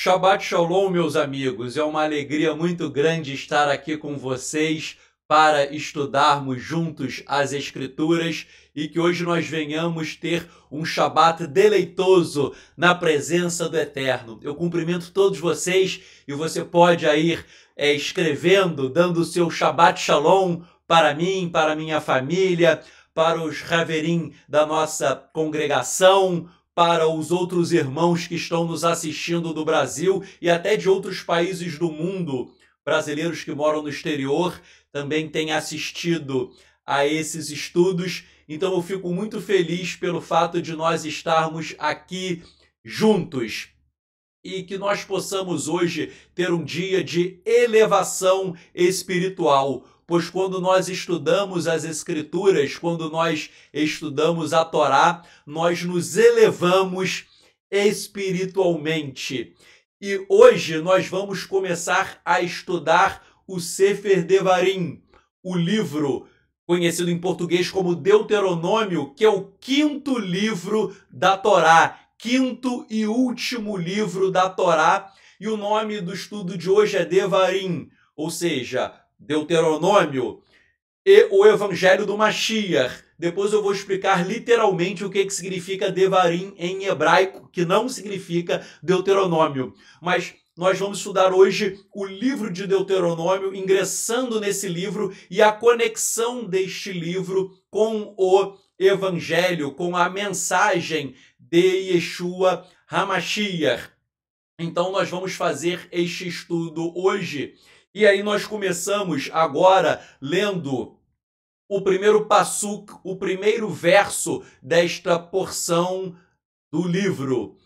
Shabbat Shalom, meus amigos. É uma alegria muito grande estar aqui com vocês para estudarmos juntos as Escrituras e que hoje nós venhamos ter um Shabat deleitoso na presença do Eterno. Eu cumprimento todos vocês e você pode ir escrevendo, dando o seu Shabbat Shalom para mim, para minha família, para os Haverim da nossa congregação, para os outros irmãos que estão nos assistindo do Brasil e até de outros países do mundo. Brasileiros que moram no exterior também têm assistido a esses estudos. Então eu fico muito feliz pelo fato de nós estarmos aqui juntos e que nós possamos hoje ter um dia de elevação espiritual. Pois quando nós estudamos as Escrituras, quando nós estudamos a Torá, nós nos elevamos espiritualmente. E hoje nós vamos começar a estudar o Sefer Devarim, o livro conhecido em português como Deuteronômio, que é o quinto livro da Torá, quinto e último livro da Torá. E o nome do estudo de hoje é Devarim, ou seja, Deuteronômio e o Evangelho do Mashiach. Depois eu vou explicar literalmente o que significa Devarim em hebraico, que não significa Deuteronômio. Mas nós vamos estudar hoje o livro de Deuteronômio, ingressando nesse livro e a conexão deste livro com o Evangelho, com a mensagem de Yeshua HaMashiach. Então nós vamos fazer este estudo hoje. E aí nós começamos agora lendo o primeiro passuk, o primeiro verso desta porção do livro.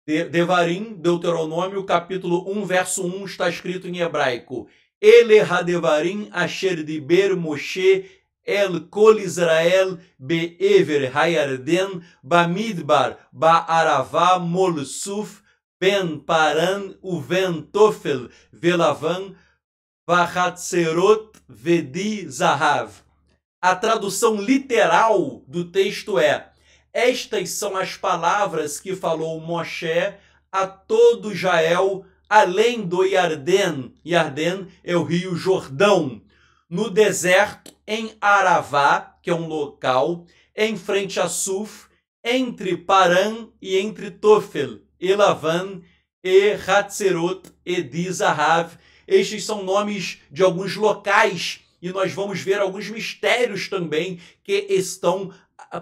Devarim, Deuteronômio, capítulo 1, verso 1, está escrito em hebraico. Ele hadevarim asher diber Moshe el kol Israel be'ever hayarden bamidbar ba'arava molsuf ben paran uven tofel velavan Vahatzerot Vedi Zahav. A tradução literal do texto é: estas são as palavras que falou Moshe a todo Israel, além do Yarden. Yarden é o rio Jordão. No deserto, em Aravá, que é um local, em frente a Suf, entre Paran e entre Tofel, Elavan e Hatzerot e Zahav. Estes são nomes de alguns locais e nós vamos ver alguns mistérios também que estão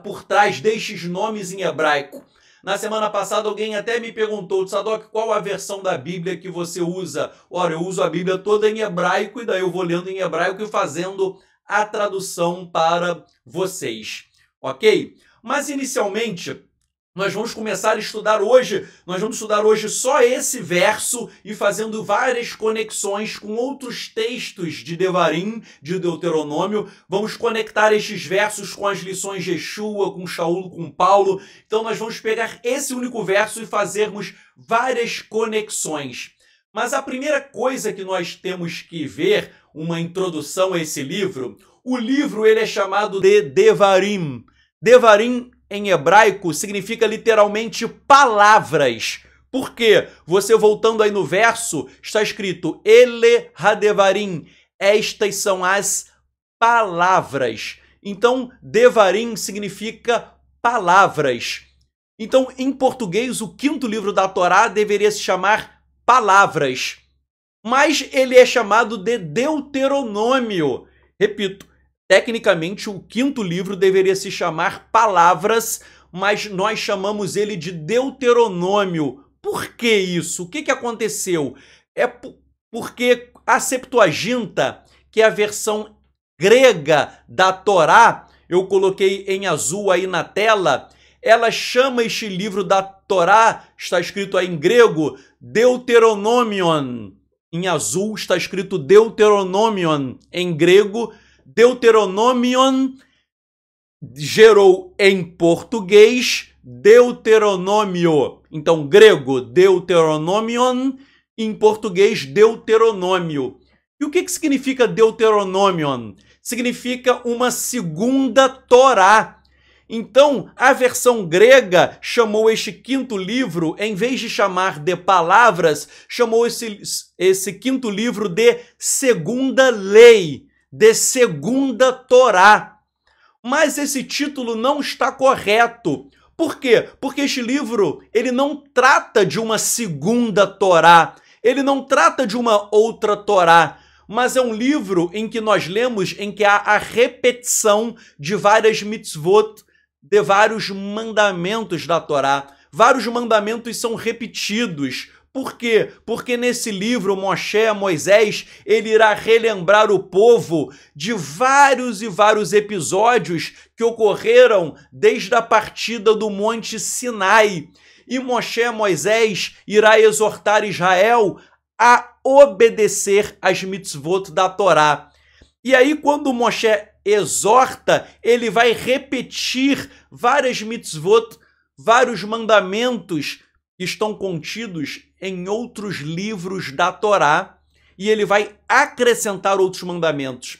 por trás destes nomes em hebraico. Na semana passada alguém até me perguntou, Tzadok, qual a versão da Bíblia que você usa? Ora, eu uso a Bíblia toda em hebraico e daí eu vou lendo em hebraico e fazendo a tradução para vocês, ok? Mas inicialmente nós vamos começar a estudar hoje, só esse verso e fazendo várias conexões com outros textos de Devarim, de Deuteronômio. Vamos conectar estes versos com as lições de Yeshua, com Shaul, com Paulo. Então nós vamos pegar esse único verso e fazermos várias conexões. Mas a primeira coisa que nós temos que ver, uma introdução a esse livro, o livro ele é chamado de Devarim. Devarim em hebraico significa literalmente palavras. Por quê? Você voltando aí no verso, está escrito Ele Hadevarim. Estas são as palavras. Então, Devarim significa palavras. Então, em português, o quinto livro da Torá deveria se chamar Palavras. Mas ele é chamado de Deuteronômio. Repito, tecnicamente, o quinto livro deveria se chamar Palavras, mas nós chamamos ele de Deuteronômio. Por que isso? O que aconteceu? É porque a Septuaginta, que é a versão grega da Torá, eu coloquei em azul aí na tela, ela chama este livro da Torá, está escrito aí em grego, Deuteronomion. Em azul está escrito Deuteronomion. Em grego, Deuteronomion gerou em português Deuteronômio. Então, grego, Deuteronomion, em português, Deuteronômio. E o que significa Deuteronomion? Significa uma segunda Torá. Então, a versão grega chamou este quinto livro, em vez de chamar de palavras, chamou esse quinto livro de segunda lei, de segunda Torá. Mas esse título não está correto. Por quê? Porque este livro ele não trata de uma segunda Torá, ele não trata de uma outra Torá, mas é um livro em que nós lemos em que há a repetição de várias mitzvot, de vários mandamentos da Torá. Vários mandamentos são repetidos. Por quê? Porque nesse livro, Moisés, ele irá relembrar o povo de vários e vários episódios que ocorreram desde a partida do Monte Sinai. E Moisés irá exortar Israel a obedecer às mitzvot da Torá. E aí, quando Moshe exorta, ele vai repetir várias mitzvot, vários mandamentos que estão contidos em outros livros da Torá, e ele vai acrescentar outros mandamentos.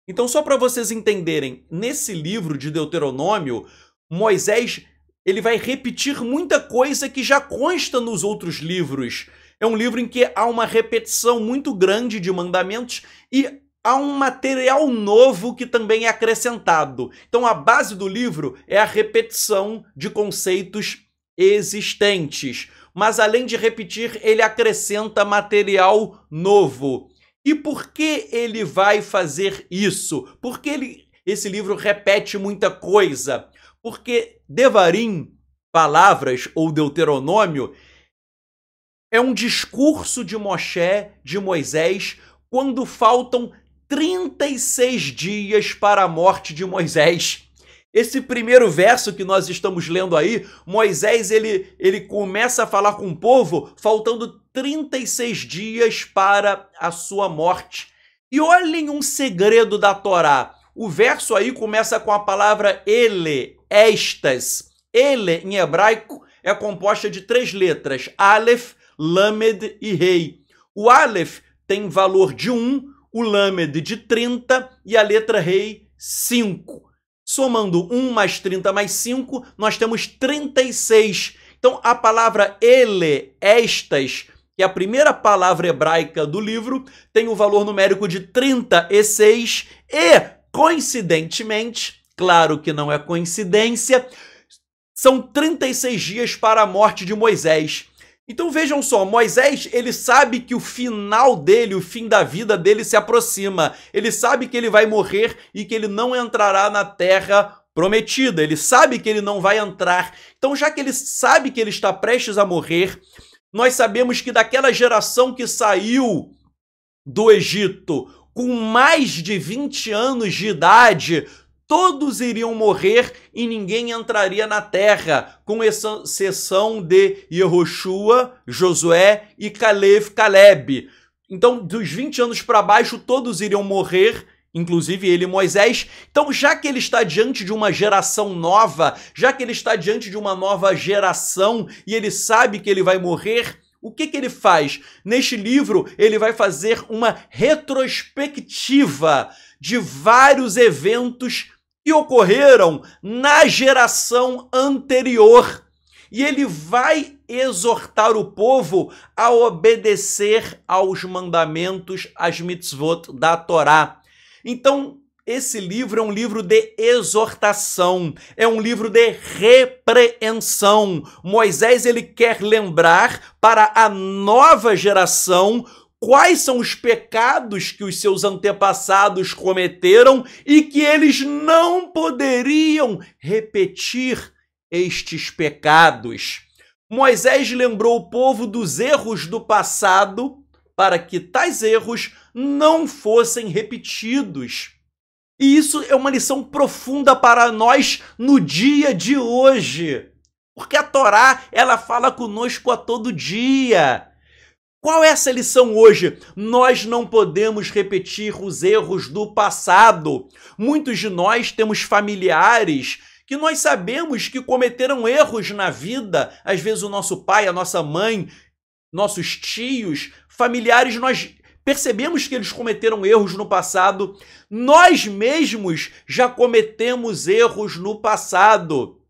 Então, só para vocês entenderem, nesse livro de Deuteronômio, Moisés ele vai repetir muita coisa que já consta nos outros livros. É um livro em que há uma repetição muito grande de mandamentos e há um material novo que também é acrescentado. Então, a base do livro é a repetição de conceitos existentes. Mas, além de repetir, ele acrescenta material novo. E por que ele vai fazer isso? Por que esse livro repete muita coisa? Porque Devarim, palavras ou Deuteronômio, é um discurso de Moisés, quando faltam 36 dias para a morte de Moisés. Esse primeiro verso que nós estamos lendo aí, Moisés ele começa a falar com o povo faltando 36 dias para a sua morte. E olhem um segredo da Torá. O verso aí começa com a palavra ele, estas. Ele, em hebraico, é composta de 3 letras, Aleph, Lamed e Rei. O Aleph tem valor de 1, o Lamed de 30 e a letra Rei, 5. Somando 1 mais 30 mais 5, nós temos 36. Então, a palavra ele, estas, que é a primeira palavra hebraica do livro, tem o valor numérico de 36 e, coincidentemente, claro que não é coincidência, são 36 dias para a morte de Moisés. Então vejam só, Moisés, ele sabe que o final dele, o fim da vida dele se aproxima. Ele sabe que ele vai morrer e que ele não entrará na terra prometida. Ele sabe que ele não vai entrar. Então, já que ele sabe que ele está prestes a morrer, nós sabemos que daquela geração que saiu do Egito com mais de 20 anos de idade, todos iriam morrer e ninguém entraria na terra, com exceção de Yehoshua, Josué e Caleb. Então, dos 20 anos para baixo, todos iriam morrer, inclusive ele, Moisés. Então, já que ele está diante de uma geração nova, já que ele está diante de uma nova geração e ele sabe que ele vai morrer, o que ele faz? Neste livro, ele vai fazer uma retrospectiva de vários eventos que ocorreram na geração anterior. E ele vai exortar o povo a obedecer aos mandamentos, às mitzvot da Torá. Então, esse livro é um livro de exortação, é um livro de repreensão. Moisés ele quer lembrar para a nova geração quais são os pecados que os seus antepassados cometeram e que eles não poderiam repetir estes pecados. Moisés lembrou o povo dos erros do passado para que tais erros não fossem repetidos. E isso é uma lição profunda para nós no dia de hoje, porque a Torá, ela fala conosco a todo dia. Qual é essa lição hoje? Nós não podemos repetir os erros do passado. Muitos de nós temos familiares que nós sabemos que cometeram erros na vida. Às vezes o nosso pai, a nossa mãe, nossos tios, familiares, nós percebemos que eles cometeram erros no passado, nós mesmos já cometemos erros no passado.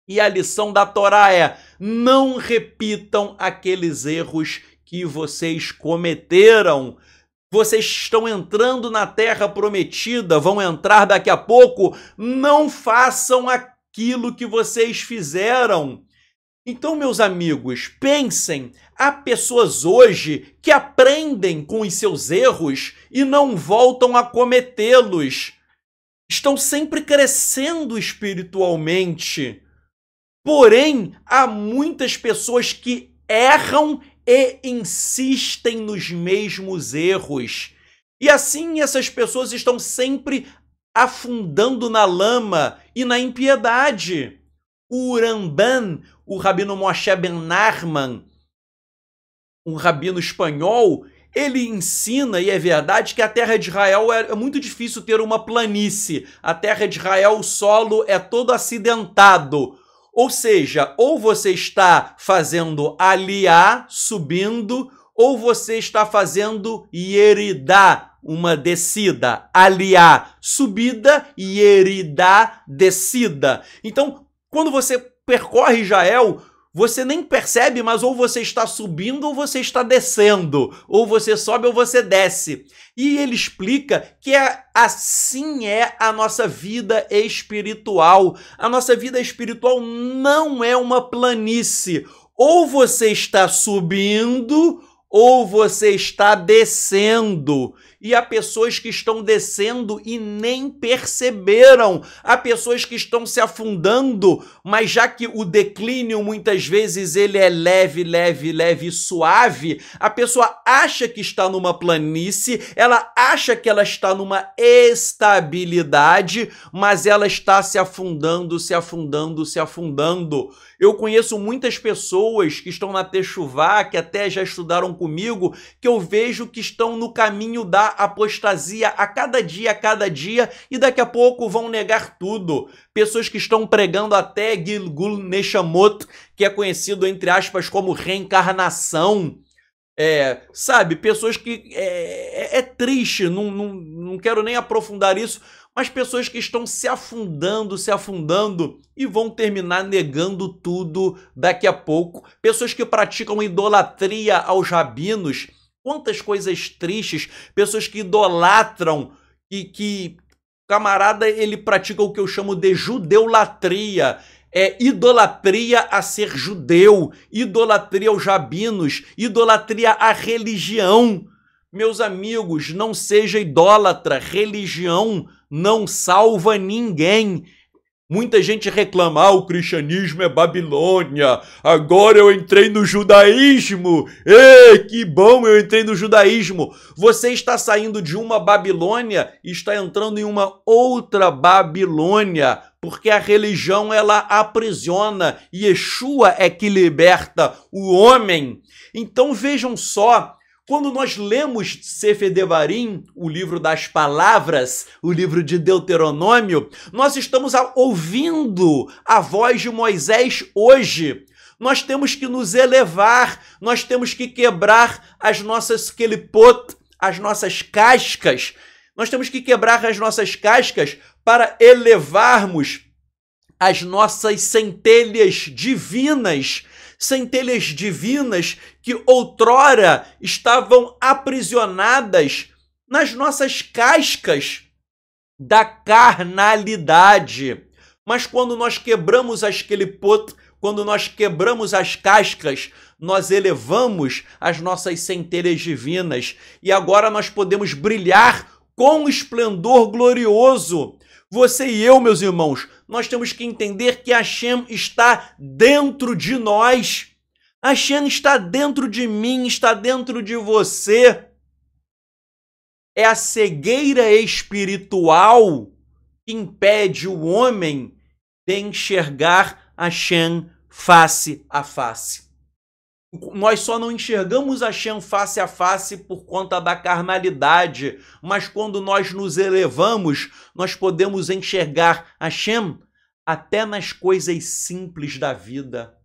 E a lição da Torá é: não repitam aqueles erros que vocês cometeram. Vocês estão entrando na terra prometida, vão entrar daqui a pouco, não façam aquilo que vocês fizeram. Então, meus amigos, pensem, há pessoas hoje que aprendem com os seus erros e não voltam a cometê-los. Estão sempre crescendo espiritualmente. Porém, há muitas pessoas que erram e insistem nos mesmos erros. E assim essas pessoas estão sempre afundando na lama e na impiedade. O Ramban, o rabino Moshe ben Nachman, um rabino espanhol, ele ensina, e é verdade, que a terra de Israel é muito difícil ter uma planície. A terra de Israel, o solo é todo acidentado. Ou seja, ou você está fazendo aliá, subindo, ou você está fazendo yeridá, uma descida. Aliá, subida, yeridá, descida. Então, quando você percorre Israel, você nem percebe, mas ou você está subindo ou você está descendo, ou você sobe ou você desce. E ele explica que assim é a nossa vida espiritual. A nossa vida espiritual não é uma planície. Ou você está subindo ou você está descendo. E há pessoas que estão descendo e nem perceberam. Há pessoas que estão se afundando, mas já que o declínio muitas vezes ele é leve, leve, leve e suave, a pessoa acha que está numa planície, ela acha que ela está numa estabilidade, mas ela está se afundando, se afundando, se afundando. Eu conheço muitas pessoas que estão na Techuvá, que até já estudaram comigo, que eu vejo que estão no caminho da apostasia a cada dia, e daqui a pouco vão negar tudo. Pessoas que estão pregando até Gilgul Neshamot, que é conhecido, entre aspas, como reencarnação. Sabe, pessoas que... É triste, não quero nem aprofundar isso, mas pessoas que estão se afundando e vão terminar negando tudo daqui a pouco. Pessoas que praticam idolatria aos rabinos. Quantas coisas tristes. Pessoas que idolatram e que camarada ele pratica o que eu chamo de judeulatria. É idolatria a ser judeu, idolatria aos rabinos, idolatria à religião. Meus amigos, não seja idólatra, religião não salva ninguém. Muita gente reclama, o cristianismo é Babilônia, agora eu entrei no judaísmo, que bom, eu entrei no judaísmo. Você está saindo de uma Babilônia e está entrando em uma outra Babilônia, porque a religião ela aprisiona, e Yeshua é que liberta o homem. Então vejam só, quando nós lemos Sefer Devarim, o livro das palavras, o livro de Deuteronômio, nós estamos ouvindo a voz de Moisés hoje. Nós temos que nos elevar, nós temos que quebrar as nossas kelipot, as nossas cascas. Nós temos que quebrar as nossas cascas para elevarmos as nossas centelhas divinas. Centelhas divinas que outrora estavam aprisionadas nas nossas cascas da carnalidade. Mas quando nós quebramos as kelipot, quando nós quebramos as cascas, nós elevamos as nossas centelhas divinas e agora nós podemos brilhar com esplendor glorioso. Você e eu, meus irmãos, nós temos que entender que Hashem está dentro de nós. Hashem está dentro de mim, está dentro de você. É a cegueira espiritual que impede o homem de enxergar Hashem face a face. Nós só não enxergamos Hashem face a face por conta da carnalidade, mas quando nós nos elevamos, nós podemos enxergar Hashem até nas coisas simples da vida.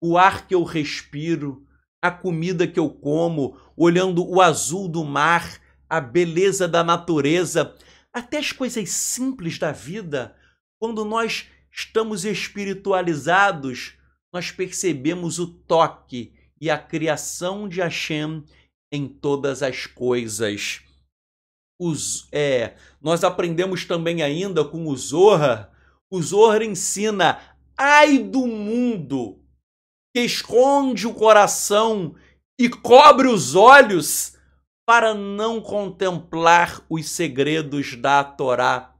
O ar que eu respiro, a comida que eu como, olhando o azul do mar, a beleza da natureza, até as coisas simples da vida. Quando nós estamos espiritualizados, nós percebemos o toque e a criação de Hashem em todas as coisas. Nós aprendemos também ainda com o Zohar. O Zohar ensina: ai do mundo que esconde o coração e cobre os olhos para não contemplar os segredos da Torá.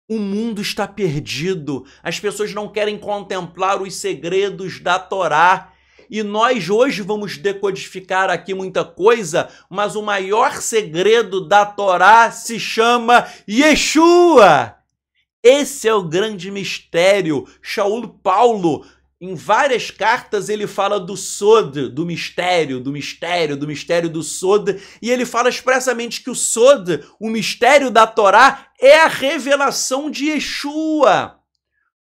O mundo está perdido, as pessoas não querem contemplar os segredos da Torá. E nós hoje vamos decodificar aqui muita coisa, mas o maior segredo da Torá se chama Yeshua. Esse é o grande mistério. Shaul Paulo, em várias cartas, ele fala do Sod, do mistério do Sod, e ele fala expressamente que o Sod, o mistério da Torá, é a revelação de Yeshua.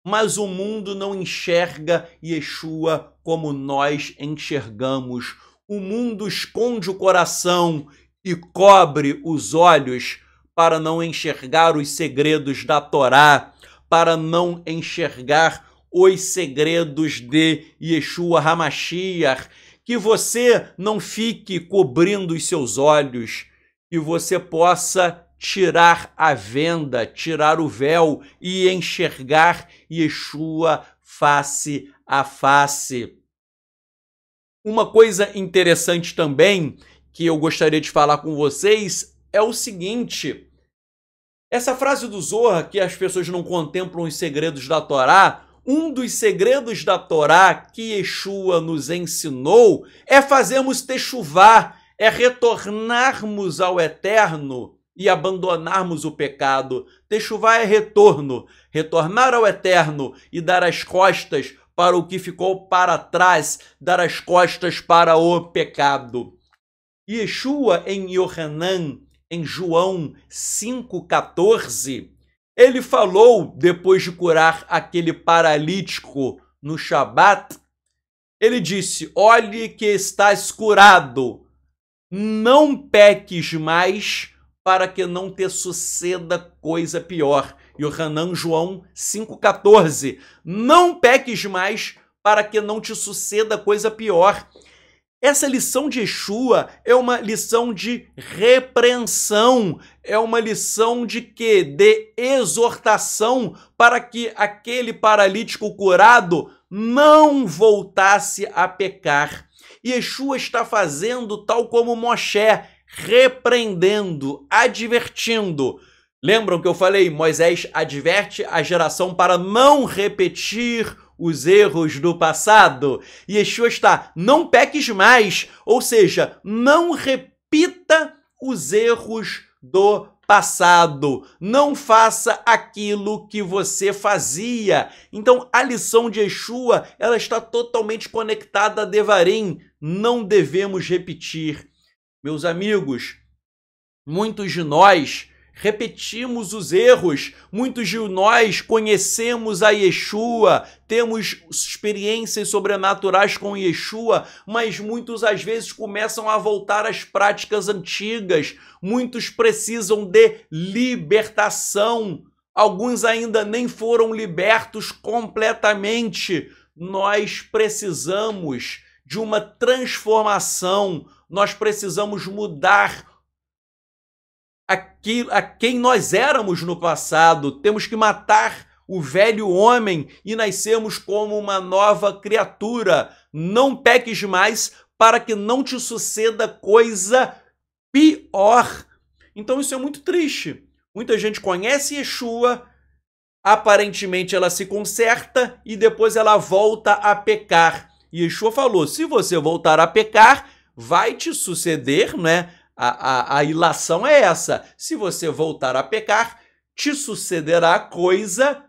Mas o mundo não enxerga Yeshua como nós enxergamos. O mundo esconde o coração e cobre os olhos para não enxergar os segredos da Torá, para não enxergar os segredos de Yeshua HaMashiach. Que você não fique cobrindo os seus olhos, que você possa tirar a venda, tirar o véu e enxergar Yeshua face a face. Uma coisa interessante também que eu gostaria de falar com vocês é o seguinte: essa frase do Zohar, que as pessoas não contemplam os segredos da Torá, um dos segredos da Torá que Yeshua nos ensinou é fazermos techuvá, é retornarmos ao Eterno e abandonarmos o pecado. Techuvá é retorno, retornar ao Eterno e dar as costas para o que ficou para trás, dar as costas para o pecado. Yeshua, em Yohanan, em João 5,14, ele falou, depois de curar aquele paralítico no Shabat, ele disse: olhe que estás curado, não peques mais, para que não te suceda coisa pior. Yohanan, João 5,14. Não peques mais, para que não te suceda coisa pior. Essa lição de Yeshua é uma lição de repreensão, é uma lição de quê? De exortação, para que aquele paralítico curado não voltasse a pecar. E Yeshua está fazendo tal como Moshe, repreendendo, advertindo. Lembram que eu falei? Moisés adverte a geração para não repetir os erros do passado. E Yeshua está: não peques mais, ou seja, não repita os erros do passado, não faça aquilo que você fazia. Então a lição de Yeshua, ela está totalmente conectada a Devarim, não devemos repetir. Meus amigos, muitos de nós repetimos os erros, muitos de nós conhecemos a Yeshua, temos experiências sobrenaturais com Yeshua, mas muitos às vezes começam a voltar às práticas antigas, muitos precisam de libertação, alguns ainda nem foram libertos completamente. Nós precisamos de uma transformação, nós precisamos mudar a quem nós éramos no passado. Temos que matar o velho homem e nascermos como uma nova criatura. Não peques mais, para que não te suceda coisa pior. Então isso é muito triste. Muita gente conhece Yeshua, aparentemente ela se conserta e depois ela volta a pecar. E Yeshua falou: se você voltar a pecar, vai te suceder, né? A ilação é essa: se você voltar a pecar, te sucederá coisa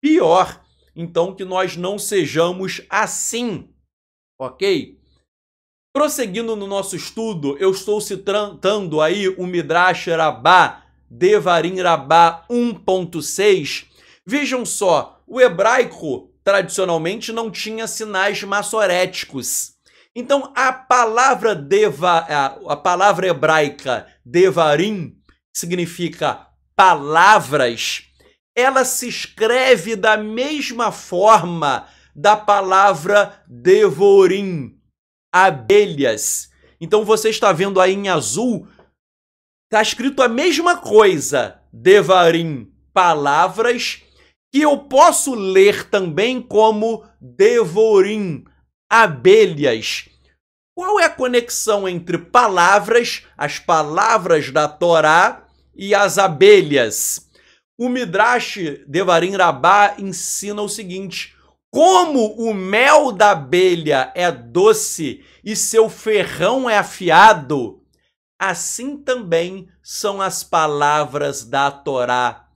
pior. Então que nós não sejamos assim, ok? Prosseguindo no nosso estudo, eu estou citando aí o Midrash Rabbah, Devarim Rabbah 1.6. Vejam só, o hebraico tradicionalmente não tinha sinais massoréticos. Então, a palavra hebraica devarim significa palavras, ela se escreve da mesma forma da palavra devorim, abelhas. Então, você está vendo aí em azul, está escrito a mesma coisa, devarim, palavras, que eu posso ler também como devorim, abelhas. Qual é a conexão entre palavras, as palavras da Torá e as abelhas? O Midrash Devarim Rabbah ensina o seguinte: como o mel da abelha é doce e seu ferrão é afiado, assim também são as palavras da Torá.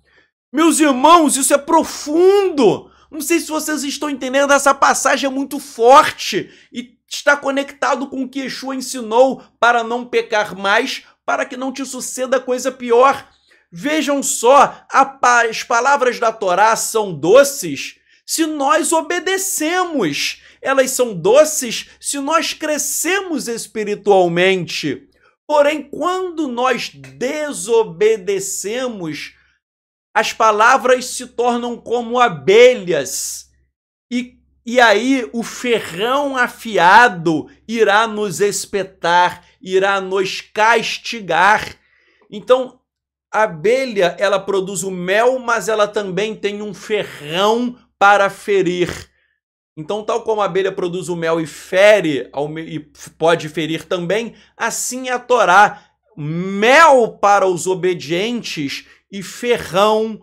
Meus irmãos, isso é profundo! Não sei se vocês estão entendendo, essa passagem é muito forte e está conectado com o que Yeshua ensinou para não pecar mais, para que não te suceda coisa pior. Vejam só, as palavras da Torá são doces se nós obedecemos. Elas são doces se nós crescemos espiritualmente. Porém, quando nós desobedecemos, as palavras se tornam como abelhas. E aí o ferrão afiado irá nos espetar, irá nos castigar. Então, a abelha, ela produz o mel, mas ela também tem um ferrão para ferir. Então, tal como a abelha produz o mel e fere, e pode ferir também, assim é a Torá. Mel para os obedientes e ferrão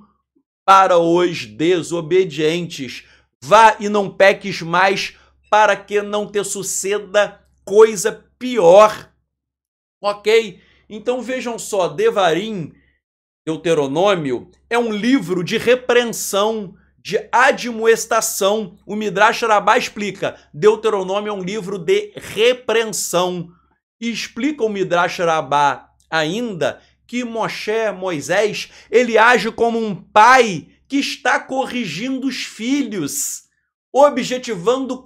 para os desobedientes. Vá e não peques mais, para que não te suceda coisa pior. Ok? Então vejam só, Devarim, Deuteronômio, é um livro de repreensão, de admoestação. O Midrash Rabbah explica, Deuteronômio é um livro de repreensão. E explica o Midrash Rabbah ainda que Moisés, ele age como um pai que está corrigindo os filhos, objetivando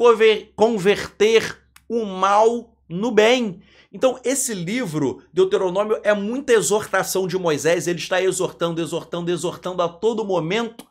converter o mal no bem. Então, esse livro, Deuteronômio, é muita exortação de Moisés, ele está exortando a todo momento,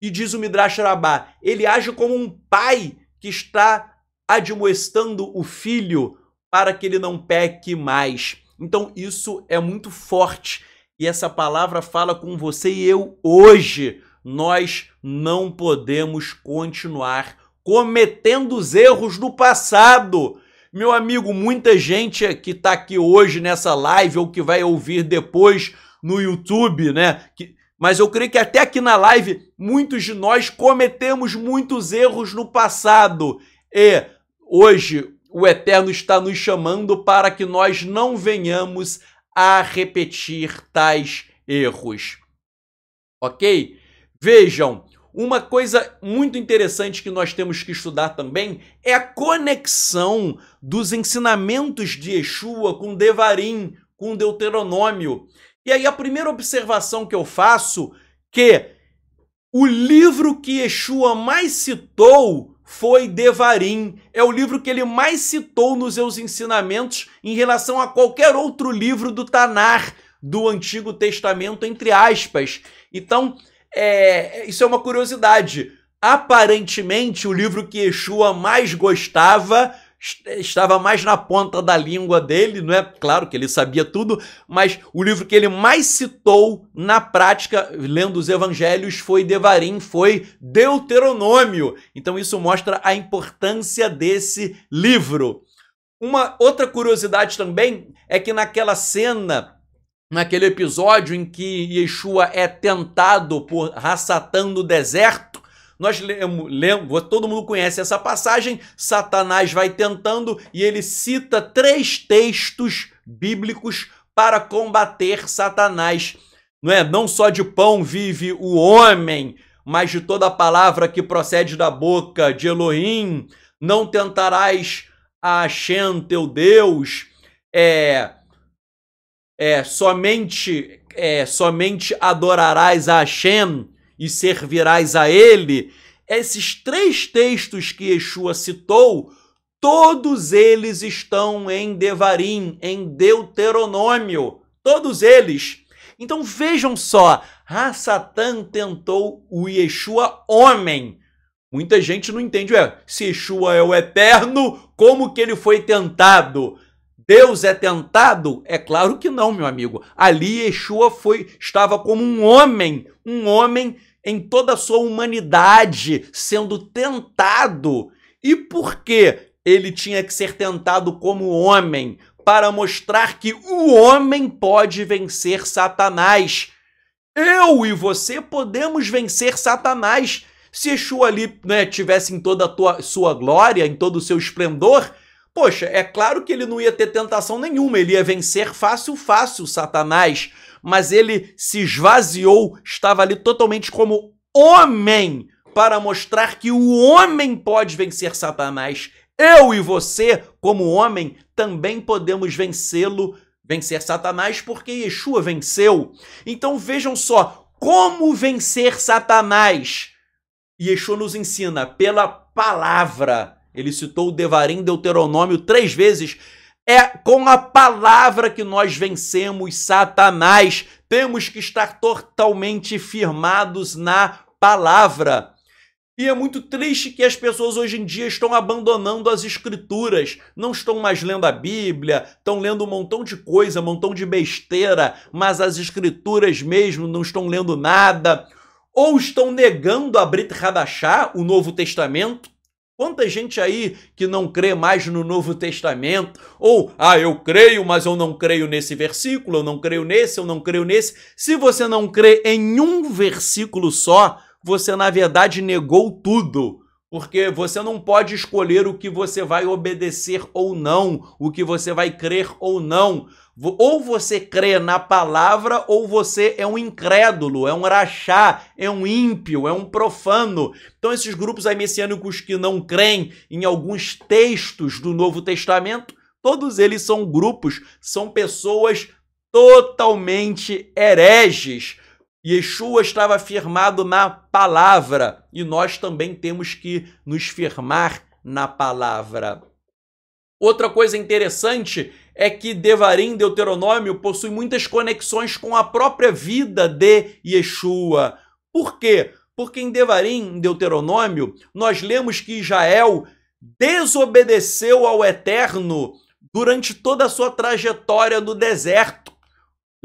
e diz o Midrash Rabbah, ele age como um pai que está admoestando o filho para que ele não peque mais. Então, isso é muito forte, e essa palavra fala com você e eu hoje. Nós não podemos continuar cometendo os erros do passado. Meu amigo, muita gente que está aqui hoje nessa live ou que vai ouvir depois no YouTube, né? Mas eu creio que até aqui na live, muitos de nós cometemos muitos erros no passado. E hoje o Eterno está nos chamando para que nós não venhamos a repetir tais erros. Ok? Vejam, uma coisa muito interessante que nós temos que estudar também é a conexão dos ensinamentos de Yeshua com Devarim, com Deuteronômio. E aí a primeira observação que eu faço é que o livro que Yeshua mais citou foi Devarim. É o livro que ele mais citou nos seus ensinamentos em relação a qualquer outro livro do Tanar, do Antigo Testamento, entre aspas. Então, isso é uma curiosidade. Aparentemente, o livro que Yeshua mais gostava estava mais na ponta da língua dele, não é? Claro que ele sabia tudo, mas o livro que ele mais citou na prática, lendo os evangelhos, foi Devarim, foi Deuteronômio. Então isso mostra a importância desse livro. Uma outra curiosidade também é que naquela cena, naquele episódio em que Yeshua é tentado por Hassatã no deserto, nós lemos, todo mundo conhece essa passagem, Satanás vai tentando e ele cita 3 textos bíblicos para combater Satanás. Não só de pão vive o homem, mas de toda a palavra que procede da boca de Elohim. Não tentarás a Hashem, teu Deus, somente adorarás a Hashem e servirás a ele. Esses 3 textos que Yeshua citou, todos eles estão em Devarim, em Deuteronômio, todos eles. Então vejam só, Satã tentou o Yeshua homem. Muita gente não entende, se Yeshua é o eterno, como que ele foi tentado? Deus é tentado? É claro que não, meu amigo. Ali Yeshua estava como um homem em toda a sua humanidade, sendo tentado. E por que ele tinha que ser tentado como homem? Para mostrar que o homem pode vencer Satanás. Eu e você podemos vencer Satanás. Se Yeshua ali, tivesse em toda a sua glória, em todo o seu esplendor, poxa, é claro que ele não ia ter tentação nenhuma, ele ia vencer fácil Satanás, mas ele se esvaziou, estava ali totalmente como homem, para mostrar que o homem pode vencer Satanás. Eu e você, como homem, também podemos vencer Satanás, porque Yeshua venceu. Então vejam só, como vencer Satanás? Yeshua nos ensina pela palavra. Ele citou o Devarim, Deuteronômio 3 vezes. É com a palavra que nós vencemos Satanás. Temos que estar totalmente firmados na palavra. E é muito triste que as pessoas hoje em dia estão abandonando as escrituras, não estão mais lendo a Bíblia, estão lendo um montão de coisa, um montão de besteira, mas as escrituras mesmo não estão lendo nada, ou estão negando a Brit Hadashah, o Novo Testamento. Quanta gente aí que não crê mais no Novo Testamento, ou, eu creio, mas eu não creio nesse versículo, eu não creio nesse, eu não creio nesse. Se você não crê em um versículo só, você, na verdade, negou tudo, porque você não pode escolher o que você vai obedecer ou não, o que você vai crer ou não. Ou você crê na palavra, ou você é um incrédulo, é um rachá, é um ímpio, é um profano. Então, esses grupos aí messiânicos que não creem em alguns textos do Novo Testamento, todos eles são grupos, são pessoas totalmente hereges. Yeshua estava firmado na palavra e nós também temos que nos firmar na palavra. Outra coisa interessante é que Devarim, Deuteronômio, possui muitas conexões com a própria vida de Yeshua. Por quê? Porque em Devarim, em Deuteronômio, nós lemos que Israel desobedeceu ao Eterno durante toda a sua trajetória no deserto.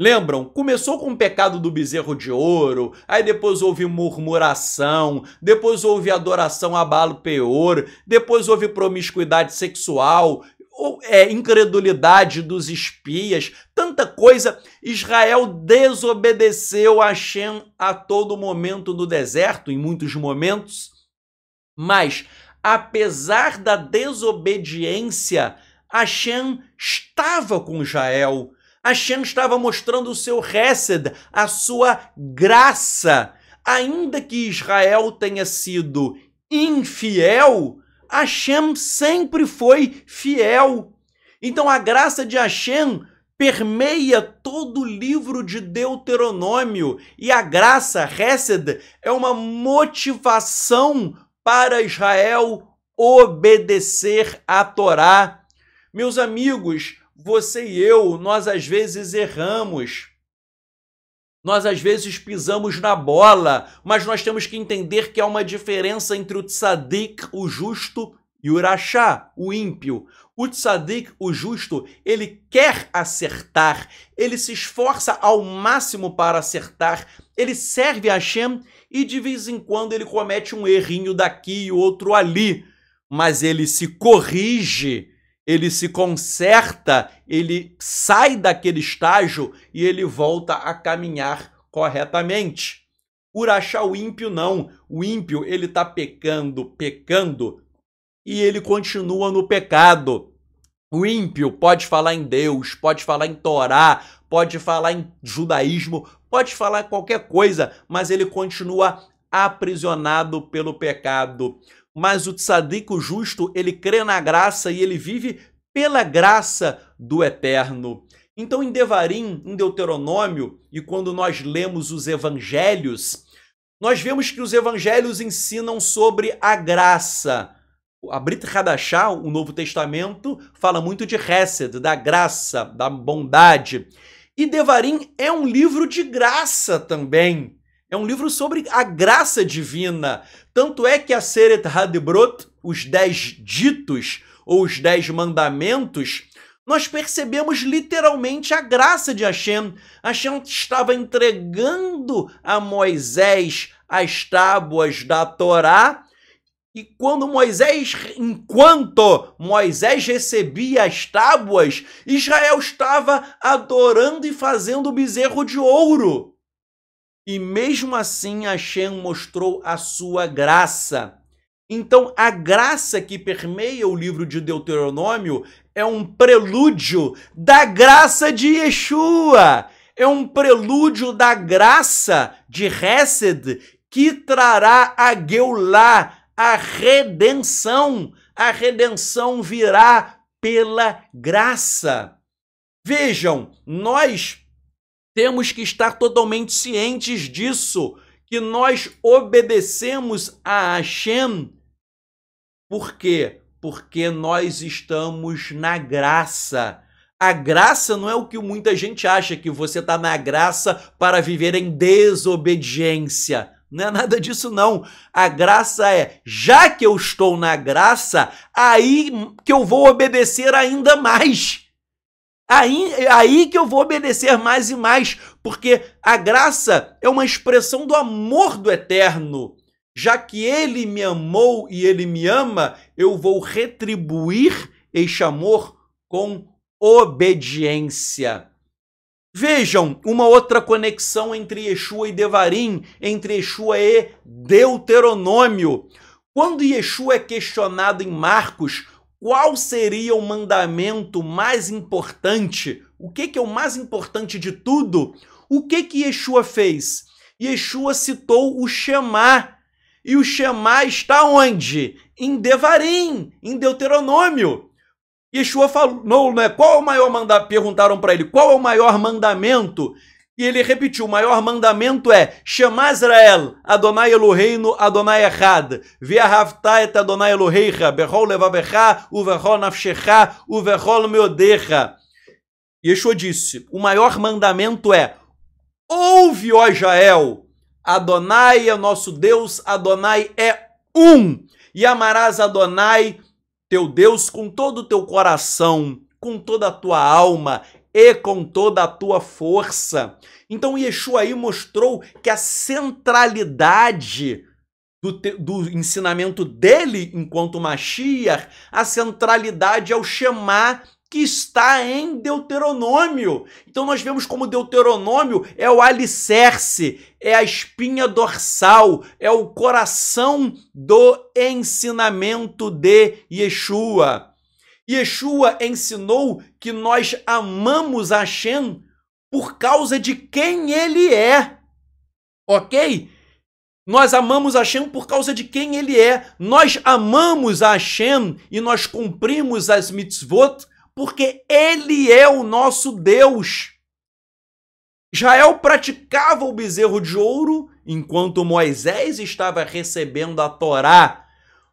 Lembram? Começou com o pecado do bezerro de ouro, aí depois houve murmuração, depois houve adoração a Baal Peor, depois houve promiscuidade sexual, incredulidade dos espias, tanta coisa. Israel desobedeceu a Hashem a todo momento no deserto, em muitos momentos, mas apesar da desobediência, Hashem estava com Israel. Hashem estava mostrando o seu hesed, a sua graça. Ainda que Israel tenha sido infiel, Hashem sempre foi fiel. Então a graça de Hashem permeia todo o livro de Deuteronômio. E a graça, hesed, é uma motivação para Israel obedecer à Torá. Meus amigos, você e eu, nós às vezes erramos, nós às vezes pisamos na bola, mas nós temos que entender que há uma diferença entre o tzadik, o justo, e o rachá, o ímpio. O tzadik, o justo, ele quer acertar, ele se esforça ao máximo para acertar, ele serve a Hashem e de vez em quando ele comete um errinho daqui e outro ali, mas ele se corrige, ele se conserta, ele sai daquele estágio e ele volta a caminhar corretamente. O rachá, o ímpio, não. O ímpio, ele está pecando, e ele continua no pecado. O ímpio pode falar em Deus, pode falar em Torá, pode falar em judaísmo, pode falar qualquer coisa, mas ele continua aprisionado pelo pecado. Mas o tzadik, o justo, ele crê na graça e ele vive pela graça do Eterno. Então, em Devarim, em Deuteronômio, e quando nós lemos os evangelhos, nós vemos que os evangelhos ensinam sobre a graça. A Brit Hadashah, o Novo Testamento, fala muito de Hesed, da graça, da bondade. E Devarim é um livro de graça também. É um livro sobre a graça divina. Tanto é que a Aseret HaDibrot, os 10 ditos, ou os 10 mandamentos, nós percebemos literalmente a graça de Hashem. Hashem estava entregando a Moisés as tábuas da Torá, e enquanto Moisés recebia as tábuas, Israel estava adorando e fazendo o bezerro de ouro. E mesmo assim Hashem mostrou a sua graça. Então a graça que permeia o livro de Deuteronômio é um prelúdio da graça de Yeshua. É um prelúdio da graça de Hesed que trará a Geulá, a redenção. A redenção virá pela graça. Vejam, nós temos que estar totalmente cientes disso, que nós obedecemos a Hashem. Por quê? Porque nós estamos na graça. A graça não é o que muita gente acha, que você está na graça para viver em desobediência. Não é nada disso, não. A graça é, já que eu estou na graça, aí que eu vou obedecer ainda mais. Aí que eu vou obedecer mais e mais, porque a graça é uma expressão do amor do Eterno. Já que Ele me amou e Ele me ama, eu vou retribuir este amor com obediência. Vejam uma outra conexão entre Yeshua e Devarim, entre Yeshua e Deuteronômio. Quando Yeshua é questionado em Marcos, qual seria o mandamento mais importante? O que é o mais importante de tudo? O que Yeshua fez? Yeshua citou o Shema. E o Shema está onde? Em Devarim, em Deuteronômio. Yeshua falou, né? Qual é o maior mandamento? Perguntaram para ele, qual é o maior mandamento? E ele repetiu, o maior mandamento é Shema Israel, Adonai Eloheinu, Adonai Echad, Ve'ahavta et Adonai Eloheicha, Bechol levavecha, uvechol nafshecha, uvechol meodecha. Yeshua disse, o maior mandamento é, ouve, ó Israel, Adonai é nosso Deus, Adonai é um, e amarás Adonai, teu Deus, com todo o teu coração, com toda a tua alma e com toda a tua força. Então Yeshua aí mostrou que a centralidade do ensinamento dele enquanto Mashiach, a centralidade é o Shema que está em Deuteronômio. Então nós vemos como Deuteronômio é o alicerce, é a espinha dorsal, é o coração do ensinamento de Yeshua. Yeshua ensinou que nós amamos Hashem por causa de quem ele é, ok? Nós amamos Hashem por causa de quem ele é. Nós amamos a Hashem e nós cumprimos as mitzvot porque ele é o nosso Deus. Israel praticava o bezerro de ouro enquanto Moisés estava recebendo a Torá.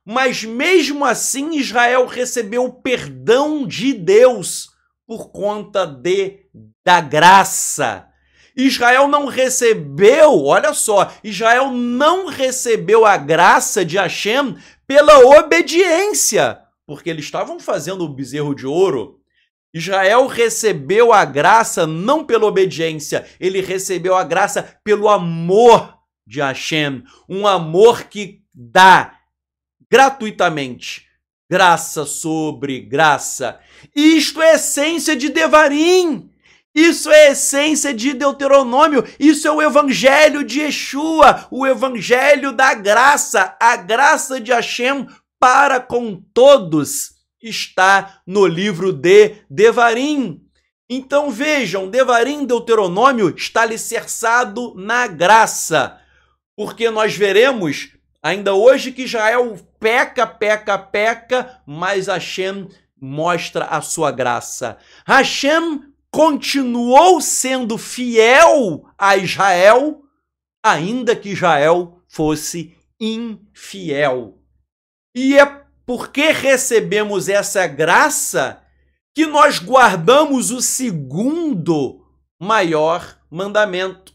Mas mesmo assim Israel recebeu o perdão de Deus por conta da graça. Israel não recebeu, olha só, Israel não recebeu a graça de Hashem pela obediência, porque eles estavam fazendo o bezerro de ouro. Israel recebeu a graça não pela obediência, ele recebeu a graça pelo amor de Hashem, um amor que dá gratuitamente, graça sobre graça. Isto é a essência de Devarim, isso é a essência de Deuteronômio, isso é o evangelho de Yeshua, o evangelho da graça, a graça de Hashem para com todos está no livro de Devarim. Então vejam, Devarim, Deuteronômio está alicerçado na graça, porque nós veremos ainda hoje que Israel peca, mas Hashem mostra a sua graça. Hashem continuou sendo fiel a Israel, ainda que Israel fosse infiel. E é porque recebemos essa graça, que nós guardamos o segundo maior mandamento.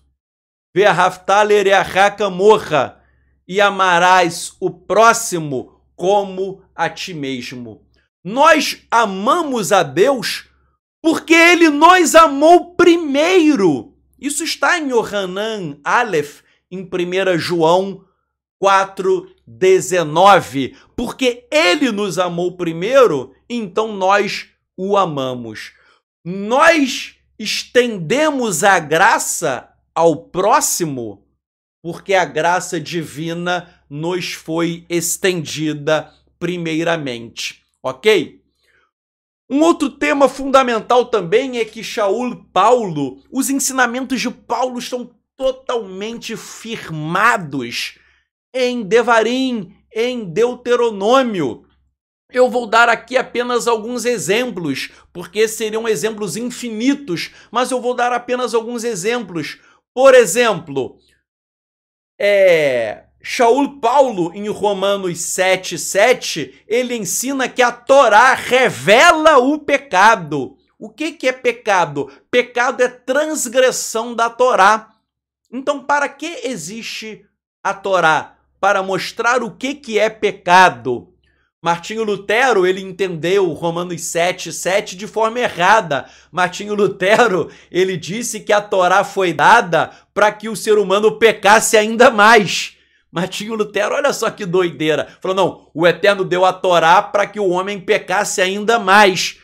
Ve'ahavta lereacha morra, e amarás o próximo como a ti mesmo. Nós amamos a Deus porque Ele nos amou primeiro. Isso está em Yohanan Aleph, em 1 João 4,19. Porque Ele nos amou primeiro, então nós o amamos. Nós estendemos a graça ao próximo porque a graça divina nos foi estendida primeiramente, ok? Um outro tema fundamental também é que Paulo, os ensinamentos de Paulo estão totalmente firmados em Devarim, em Deuteronômio. Eu vou dar aqui apenas alguns exemplos, porque seriam exemplos infinitos, mas eu vou dar apenas alguns exemplos. Por exemplo, Paulo, em Romanos 7,7, ele ensina que a Torá revela o pecado. O que é pecado? Pecado é transgressão da Torá. Então, para que existe a Torá? Para mostrar o que é pecado. Martinho Lutero, ele entendeu Romanos 7,7 de forma errada. Martinho Lutero, ele disse que a Torá foi dada para que o ser humano pecasse ainda mais. Martinho Lutero, olha só que doideira. Falou, não, o Eterno deu a Torá para que o homem pecasse ainda mais.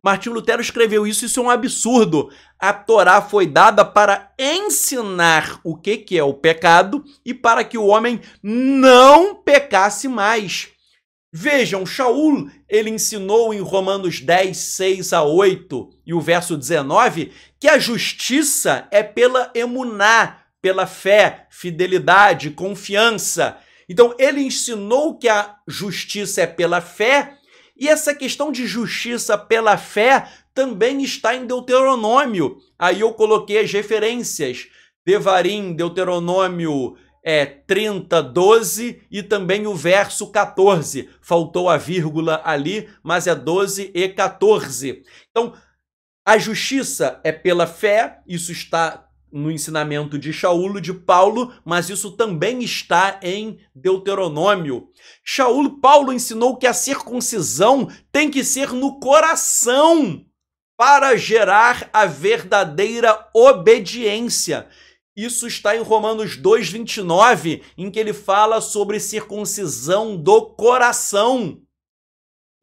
Martinho Lutero escreveu isso é um absurdo. A Torá foi dada para ensinar o que é o pecado e para que o homem não pecasse mais. Vejam, Shaul, ele ensinou em Romanos 10, 6 a 8 e o verso 19 que a justiça é pela emuná, pela fé, fidelidade, confiança. Então, ele ensinou que a justiça é pela fé e essa questão de justiça pela fé também está em Deuteronômio. Aí eu coloquei as referências. Devarim, Deuteronômio 30, 12 e também o verso 14. Faltou a vírgula ali, mas é 12 e 14. Então, a justiça é pela fé, isso está no ensinamento de Shaul, de Paulo, mas isso também está em Deuteronômio. Paulo ensinou que a circuncisão tem que ser no coração para gerar a verdadeira obediência. Isso está em Romanos 2,29, em que ele fala sobre circuncisão do coração.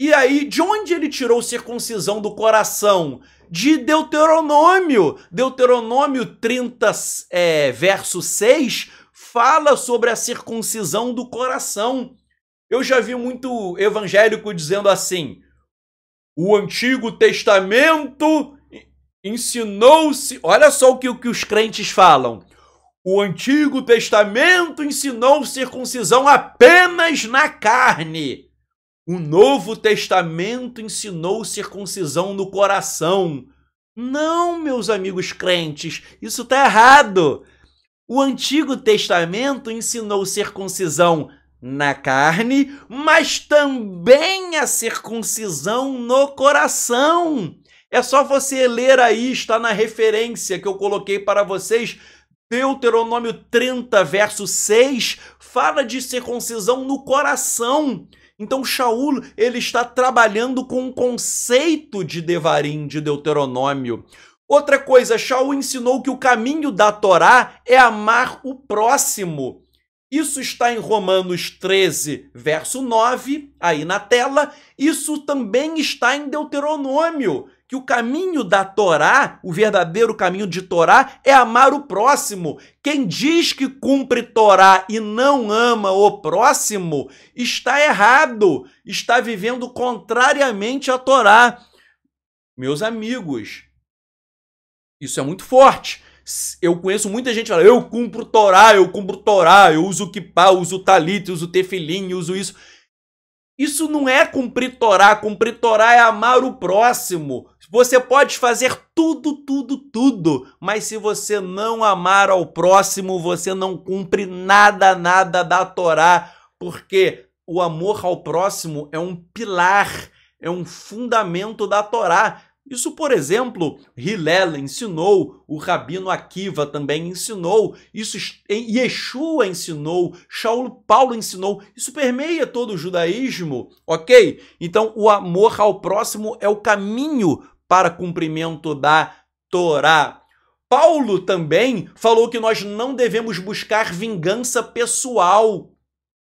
E aí, de onde ele tirou circuncisão do coração? De Deuteronômio. Deuteronômio 30, verso 6, fala sobre a circuncisão do coração. Eu já vi muito evangélico dizendo assim, o Antigo Testamento ensinou-se... Olha só o que os crentes falam. O Antigo Testamento ensinou circuncisão apenas na carne. O Novo Testamento ensinou circuncisão no coração. Não, meus amigos crentes, isso está errado. O Antigo Testamento ensinou circuncisão na carne, mas também a circuncisão no coração. É só você ler aí, está na referência que eu coloquei para vocês, Deuteronômio 30, verso 6, fala de circuncisão no coração. Então, Shaul, ele está trabalhando com o conceito de Devarim, de Deuteronômio. Outra coisa, Shaul ensinou que o caminho da Torá é amar o próximo. Isso está em Romanos 13, verso 9, aí na tela. Isso também está em Deuteronômio, que o caminho da Torá, o verdadeiro caminho de Torá, é amar o próximo. Quem diz que cumpre Torá e não ama o próximo, está errado, está vivendo contrariamente à Torá. Meus amigos, isso é muito forte. Eu conheço muita gente que fala, eu cumpro Torá, eu uso kippá, uso talit, uso tefilim, uso isso. Isso não é cumprir Torá é amar o próximo. Você pode fazer tudo, mas se você não amar ao próximo, você não cumpre nada da Torá, porque o amor ao próximo é um pilar, é um fundamento da Torá. Isso, por exemplo, Hillel ensinou, o Rabino Akiva também ensinou, isso Yeshua ensinou, Paulo ensinou, isso permeia todo o judaísmo, ok? Então, o amor ao próximo é o caminho para cumprimento da Torá. Paulo também falou que nós não devemos buscar vingança pessoal,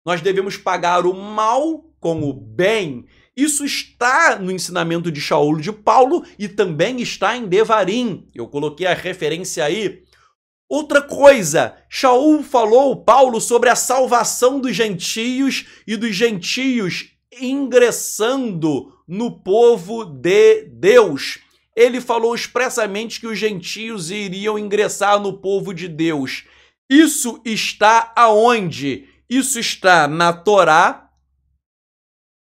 nós devemos pagar o mal com o bem. Isso está no ensinamento de Shaul de Paulo e também está em Devarim. Eu coloquei a referência aí. Outra coisa, Shaul falou, Paulo, sobre a salvação dos gentios e dos gentios ingressando no povo de Deus. Ele falou expressamente que os gentios iriam ingressar no povo de Deus. Isso está aonde? Isso está na Torá.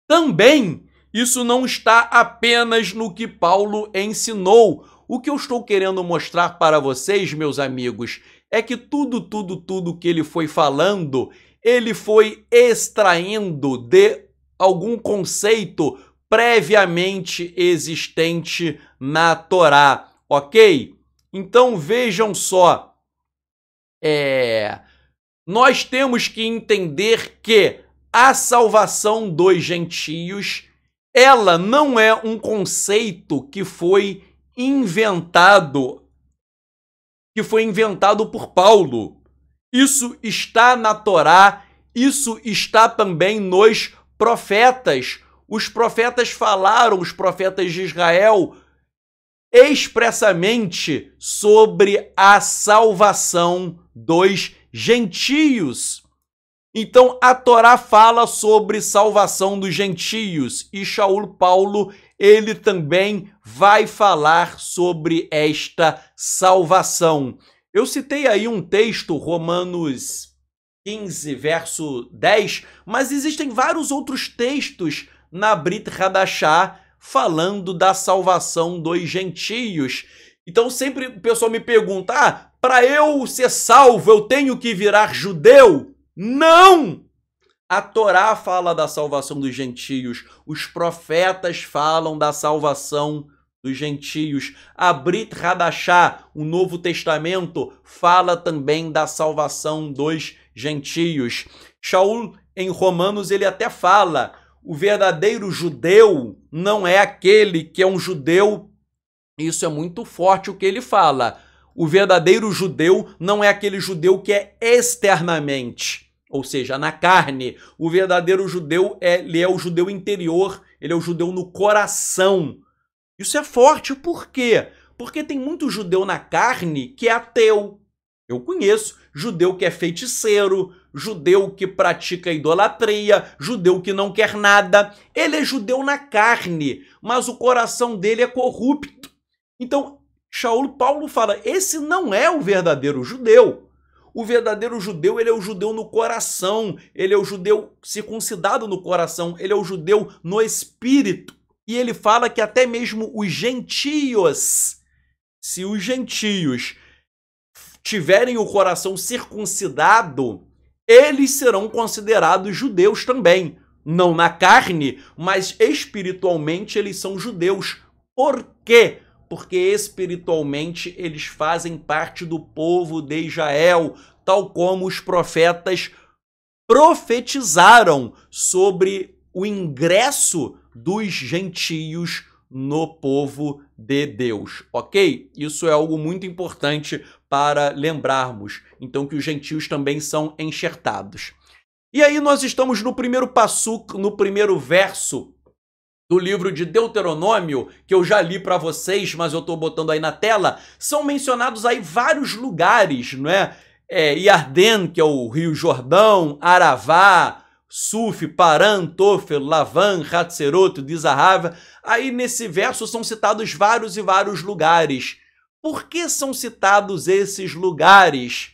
Também, isso não está apenas no que Paulo ensinou. O que eu estou querendo mostrar para vocês, meus amigos, é que tudo que ele foi falando, ele foi extraindo de algum conceito previamente existente na Torá, ok? Então, vejam só, nós temos que entender que a salvação dos gentios, ela não é um conceito que foi inventado por Paulo. Isso está na Torá, isso está também nos profetas. Os profetas falaram, os profetas de Israel, expressamente sobre a salvação dos gentios. Então, a Torá fala sobre salvação dos gentios e Shaul Paulo, ele também vai falar sobre esta salvação. Eu citei aí um texto, Romanos 15, verso 10, mas existem vários outros textos na Brit Hadashah falando da salvação dos gentios. Então, sempre o pessoal me pergunta, para eu ser salvo, eu tenho que virar judeu? Não! A Torá fala da salvação dos gentios, os profetas falam da salvação dos gentios. A Brit Hadashah, o Novo Testamento, fala também da salvação dos gentios. Shaul, em Romanos, ele até fala, o verdadeiro judeu não é aquele que é um judeu, isso é muito forte o que ele fala. O verdadeiro judeu não é aquele judeu que é externamente, ou seja, na carne. O verdadeiro judeu ele é o judeu interior, ele é o judeu no coração. Isso é forte, por quê? Porque tem muito judeu na carne que é ateu. Eu conheço judeu que é feiticeiro, judeu que pratica idolatria, judeu que não quer nada. Ele é judeu na carne, mas o coração dele é corrupto. Então, Shaul Paulo fala, esse não é o verdadeiro judeu. O verdadeiro judeu, ele é o judeu no coração, ele é o judeu circuncidado no coração, ele é o judeu no espírito. E ele fala que até mesmo os gentios, se os gentios tiverem o coração circuncidado, eles serão considerados judeus também. Não na carne, mas espiritualmente eles são judeus. Por quê? Porque espiritualmente eles fazem parte do povo de Israel, tal como os profetas profetizaram sobre o ingresso dos gentios no povo de Deus, ok? Isso é algo muito importante para lembrarmos, então, que os gentios também são enxertados. E aí nós estamos no primeiro passuk, no primeiro verso do livro de Deuteronômio, que eu já li para vocês, mas eu estou botando aí na tela. São mencionados aí vários lugares, não é? Yarden, que é o Rio Jordão, Aravá, Suf, Paran, Tofel, Lavan, Hatzerot, Dizahava. Aí nesse verso são citados vários e vários lugares. Por que são citados esses lugares?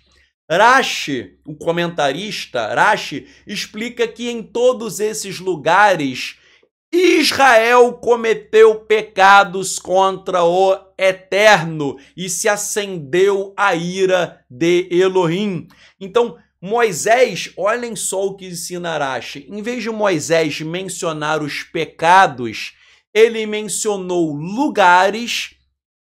Rashi, o comentarista, Rashi, explica que em todos esses lugares Israel cometeu pecados contra o Eterno e se acendeu a ira de Elohim. Então, Moisés, olhem só o que ensina Rashi. Em vez de Moisés mencionar os pecados, ele mencionou lugares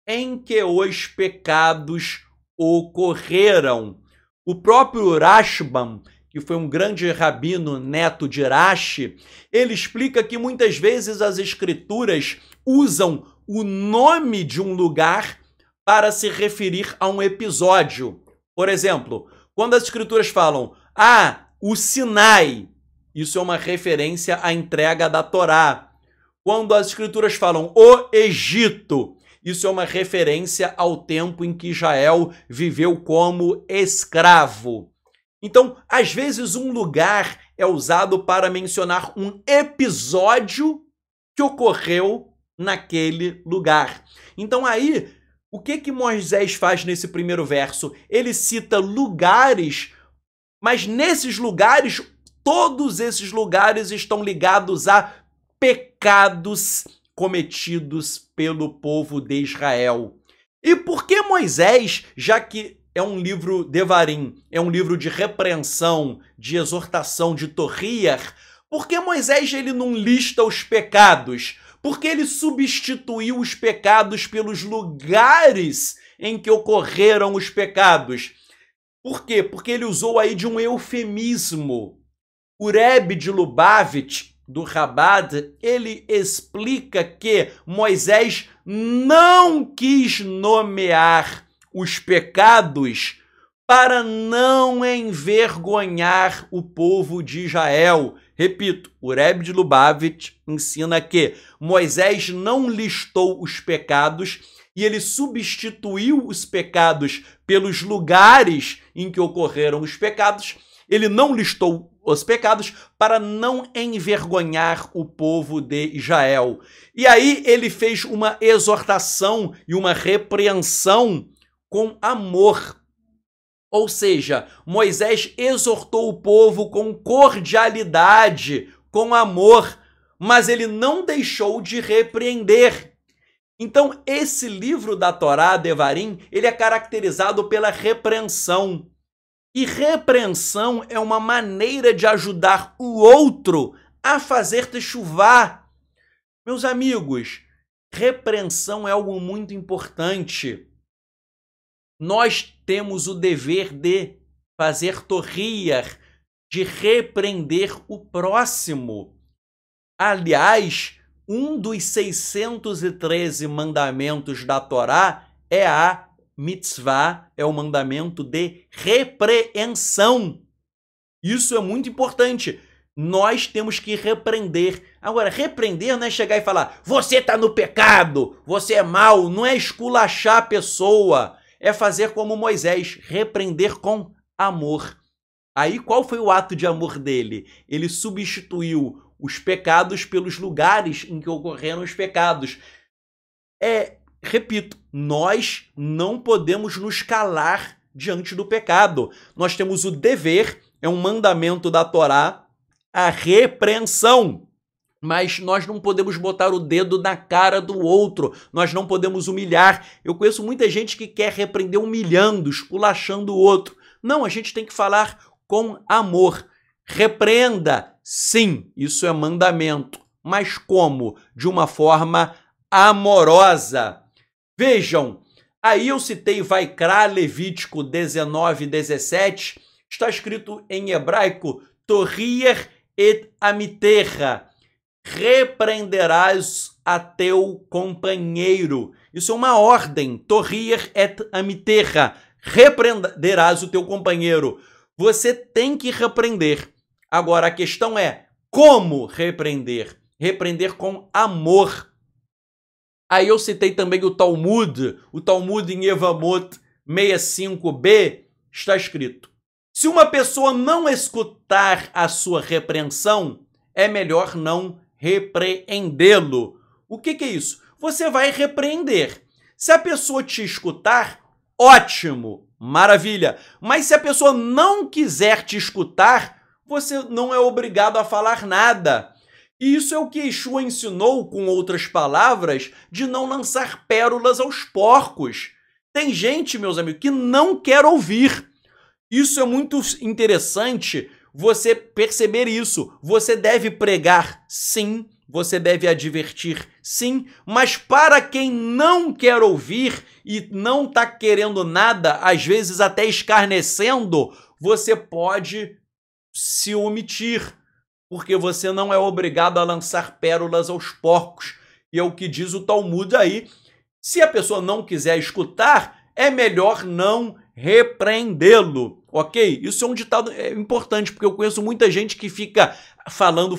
em que os pecados ocorreram. O próprio Rashbam, que foi um grande rabino neto de Rashi, ele explica que muitas vezes as escrituras usam o nome de um lugar para se referir a um episódio. Por exemplo, quando as escrituras falam, o Sinai, isso é uma referência à entrega da Torá. Quando as escrituras falam o Egito, isso é uma referência ao tempo em que Israel viveu como escravo. Então, às vezes, um lugar é usado para mencionar um episódio que ocorreu naquele lugar. Então, aí, o que Moisés faz nesse primeiro verso? Ele cita lugares, mas nesses lugares, todos esses lugares estão ligados a pecados cometidos pelo povo de Israel. E por que Moisés, já que é um livro Devarim, é um livro de repreensão, de exortação, de torriar, por que Moisés ele não lista os pecados? Porque ele substituiu os pecados pelos lugares em que ocorreram os pecados. Por quê? Porque ele usou aí de um eufemismo. O Rebbe de Lubavitch, do Chabad, ele explica que Moisés não quis nomear os pecados para não envergonhar o povo de Israel. Repito, o Rebbe de Lubavitch ensina que Moisés não listou os pecados e ele substituiu os pecados pelos lugares em que ocorreram os pecados. Ele não listou os pecados para não envergonhar o povo de Israel. E aí ele fez uma exortação e uma repreensão com amor. Ou seja, Moisés exortou o povo com cordialidade, com amor, mas ele não deixou de repreender. Então, esse livro da Torá, Devarim, ele é caracterizado pela repreensão. E repreensão é uma maneira de ajudar o outro a fazer techuvá. Meus amigos, repreensão é algo muito importante. Nós temos o dever de fazer torriar, de repreender o próximo. Aliás, um dos 613 mandamentos da Torá é a mitzvah, é o mandamento de repreensão. Isso é muito importante. Nós temos que repreender. Agora, repreender não é chegar e falar, você está no pecado, você é mau, não é esculachar a pessoa. É fazer como Moisés, repreender com amor. Aí qual foi o ato de amor dele? Ele substituiu os pecados pelos lugares em que ocorreram os pecados. Repito, nós não podemos nos calar diante do pecado. Nós temos o dever, é um mandamento da Torá, a repreensão. Mas nós não podemos botar o dedo na cara do outro, nós não podemos humilhar. Eu conheço muita gente que quer repreender humilhando, esculachando o outro. Não, a gente tem que falar com amor. Repreenda, sim, isso é mandamento. Mas como? De uma forma amorosa. Vejam, aí eu citei Vaikra, Levítico 19:17, está escrito em hebraico, Torrier et amiterra, repreenderás a teu companheiro. Isso é uma ordem, Torrier et amiterra, repreenderás o teu companheiro. Você tem que repreender. Agora, a questão é, como repreender? Repreender com amor. Aí eu citei também o Talmud em Yevamot 65b, está escrito, se uma pessoa não escutar a sua repreensão, é melhor não repreendê-lo. O que é isso? Você vai repreender. Se a pessoa te escutar, ótimo, maravilha. Mas se a pessoa não quiser te escutar, você não é obrigado a falar nada. E isso é o que Yeshua ensinou, com outras palavras, de não lançar pérolas aos porcos. Tem gente, meus amigos, que não quer ouvir. Isso é muito interessante você perceber isso. Você deve pregar, sim. Você deve advertir, sim. Mas para quem não quer ouvir e não está querendo nada, às vezes até escarnecendo, você pode se omitir, porque você não é obrigado a lançar pérolas aos porcos. E é o que diz o Talmud aí. Se a pessoa não quiser escutar, é melhor não repreendê-lo, ok? Isso é um ditado importante, porque eu conheço muita gente que fica falando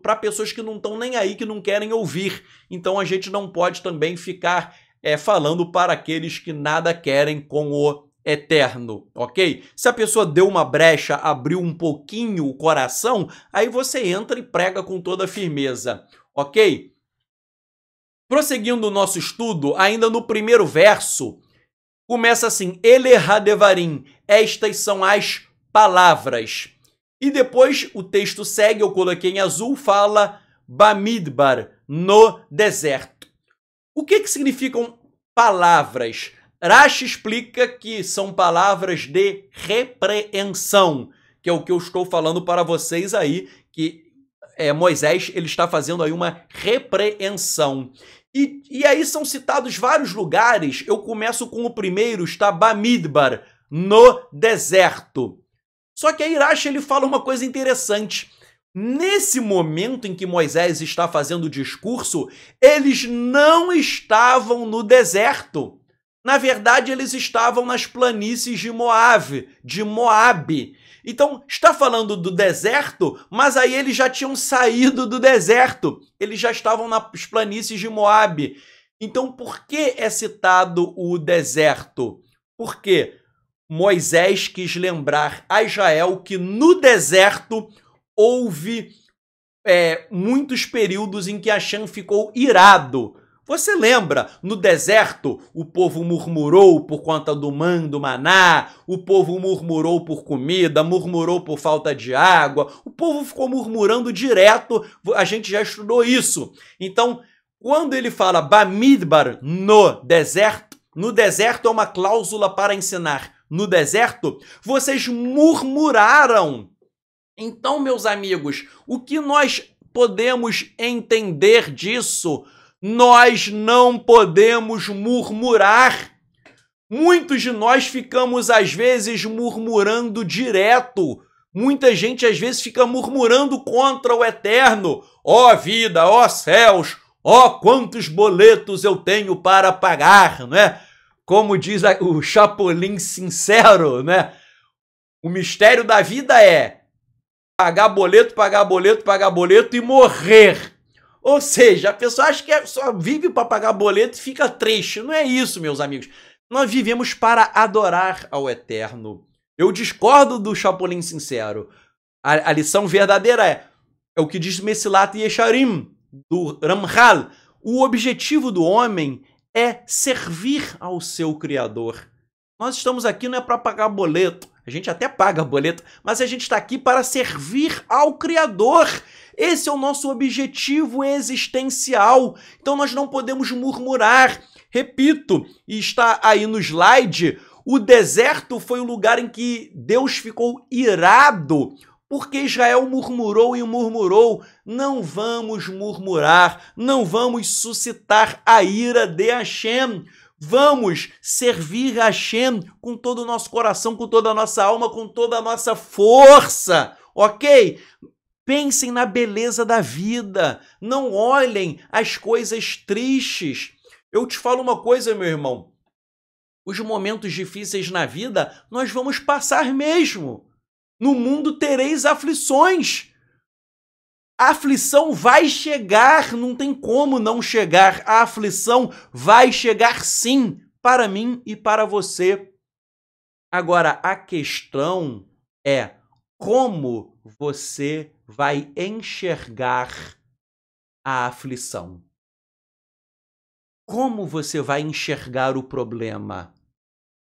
para pessoas que não estão nem aí, que não querem ouvir. Então a gente não pode também ficar falando para aqueles que nada querem com o eterno, ok? Se a pessoa deu uma brecha, abriu um pouquinho o coração, aí você entra e prega com toda firmeza, ok? Prosseguindo o nosso estudo, ainda no primeiro verso, começa assim, Ele Hadevarim, estas são as palavras. E depois o texto segue, eu coloquei em azul, fala Bamidbar, no deserto. O que significam palavras? Rashi explica que são palavras de repreensão, que é o que eu estou falando para vocês aí, que Moisés ele está fazendo aí uma repreensão. E aí são citados vários lugares. Eu começo com o primeiro, está Bamidbar, no deserto. Só que aí Rashi ele fala uma coisa interessante. Nesse momento em que Moisés está fazendo o discurso, eles não estavam no deserto. Na verdade, eles estavam nas planícies de Moabe. Então, está falando do deserto, mas aí eles já tinham saído do deserto. Eles já estavam nas planícies de Moabe. Então, por que é citado o deserto? Porque Moisés quis lembrar a Israel que no deserto houve muitos períodos em que Hashem ficou irado. Você lembra, no deserto, o povo murmurou por conta do maná, o povo murmurou por comida, murmurou por falta de água, o povo ficou murmurando direto, a gente já estudou isso. Então, quando ele fala Bamidbar no deserto é uma cláusula para ensinar. No deserto, vocês murmuraram. Então, meus amigos, o que nós podemos entender disso? Nós não podemos murmurar. Muitos de nós ficamos, às vezes, murmurando direto. Muita gente, às vezes, fica murmurando contra o eterno. Ó vida, ó céus, ó quantos boletos eu tenho para pagar, não é? Como diz o Chapolin sincero, né? O mistério da vida é pagar boleto, pagar boleto, pagar boleto e morrer. Ou seja, a pessoa acha que só vive para pagar boleto e fica triste. Não é isso, meus amigos. Nós vivemos para adorar ao eterno. Eu discordo do Chapolin sincero. A lição verdadeira é o que diz Mesilat Yesharim, do Ramchal. O objetivo do homem é servir ao seu Criador. Nós estamos aqui não é para pagar boleto. A gente até paga boleto, mas a gente está aqui para servir ao Criador. Esse é o nosso objetivo existencial. Então nós não podemos murmurar. Repito, e está aí no slide, o deserto foi o lugar em que Deus ficou irado, porque Israel murmurou e murmurou. Não vamos murmurar, não vamos suscitar a ira de Hashem. Vamos servir a Hashem com todo o nosso coração, com toda a nossa alma, com toda a nossa força, ok? Pensem na beleza da vida, não olhem as coisas tristes. Eu te falo uma coisa, meu irmão, os momentos difíceis na vida nós vamos passar mesmo. No mundo tereis aflições. A aflição vai chegar, não tem como não chegar. A aflição vai chegar sim, para mim e para você. Agora, a questão é como você vai enxergar a aflição. Como você vai enxergar o problema?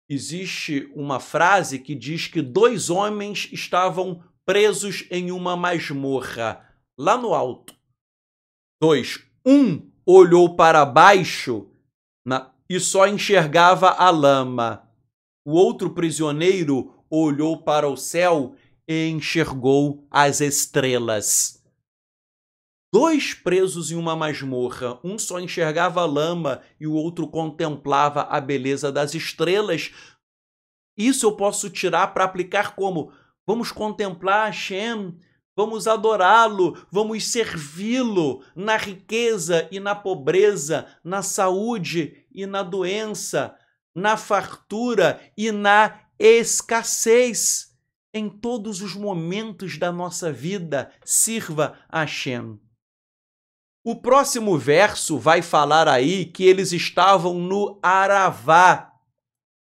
Existe uma frase que diz que 2 homens estavam presos em uma masmorra, lá no alto. 2. Um olhou para baixo e só enxergava a lama. O outro prisioneiro olhou para o céu e enxergou as estrelas. 2 presos em uma masmorra, um só enxergava a lama e o outro contemplava a beleza das estrelas. Isso eu posso tirar para aplicar como: vamos contemplar Hashem, vamos adorá-lo, vamos servi-lo na riqueza e na pobreza, na saúde e na doença, na fartura e na escassez. Em todos os momentos da nossa vida, sirva a Hashem. O próximo verso vai falar aí que eles estavam no Aravá.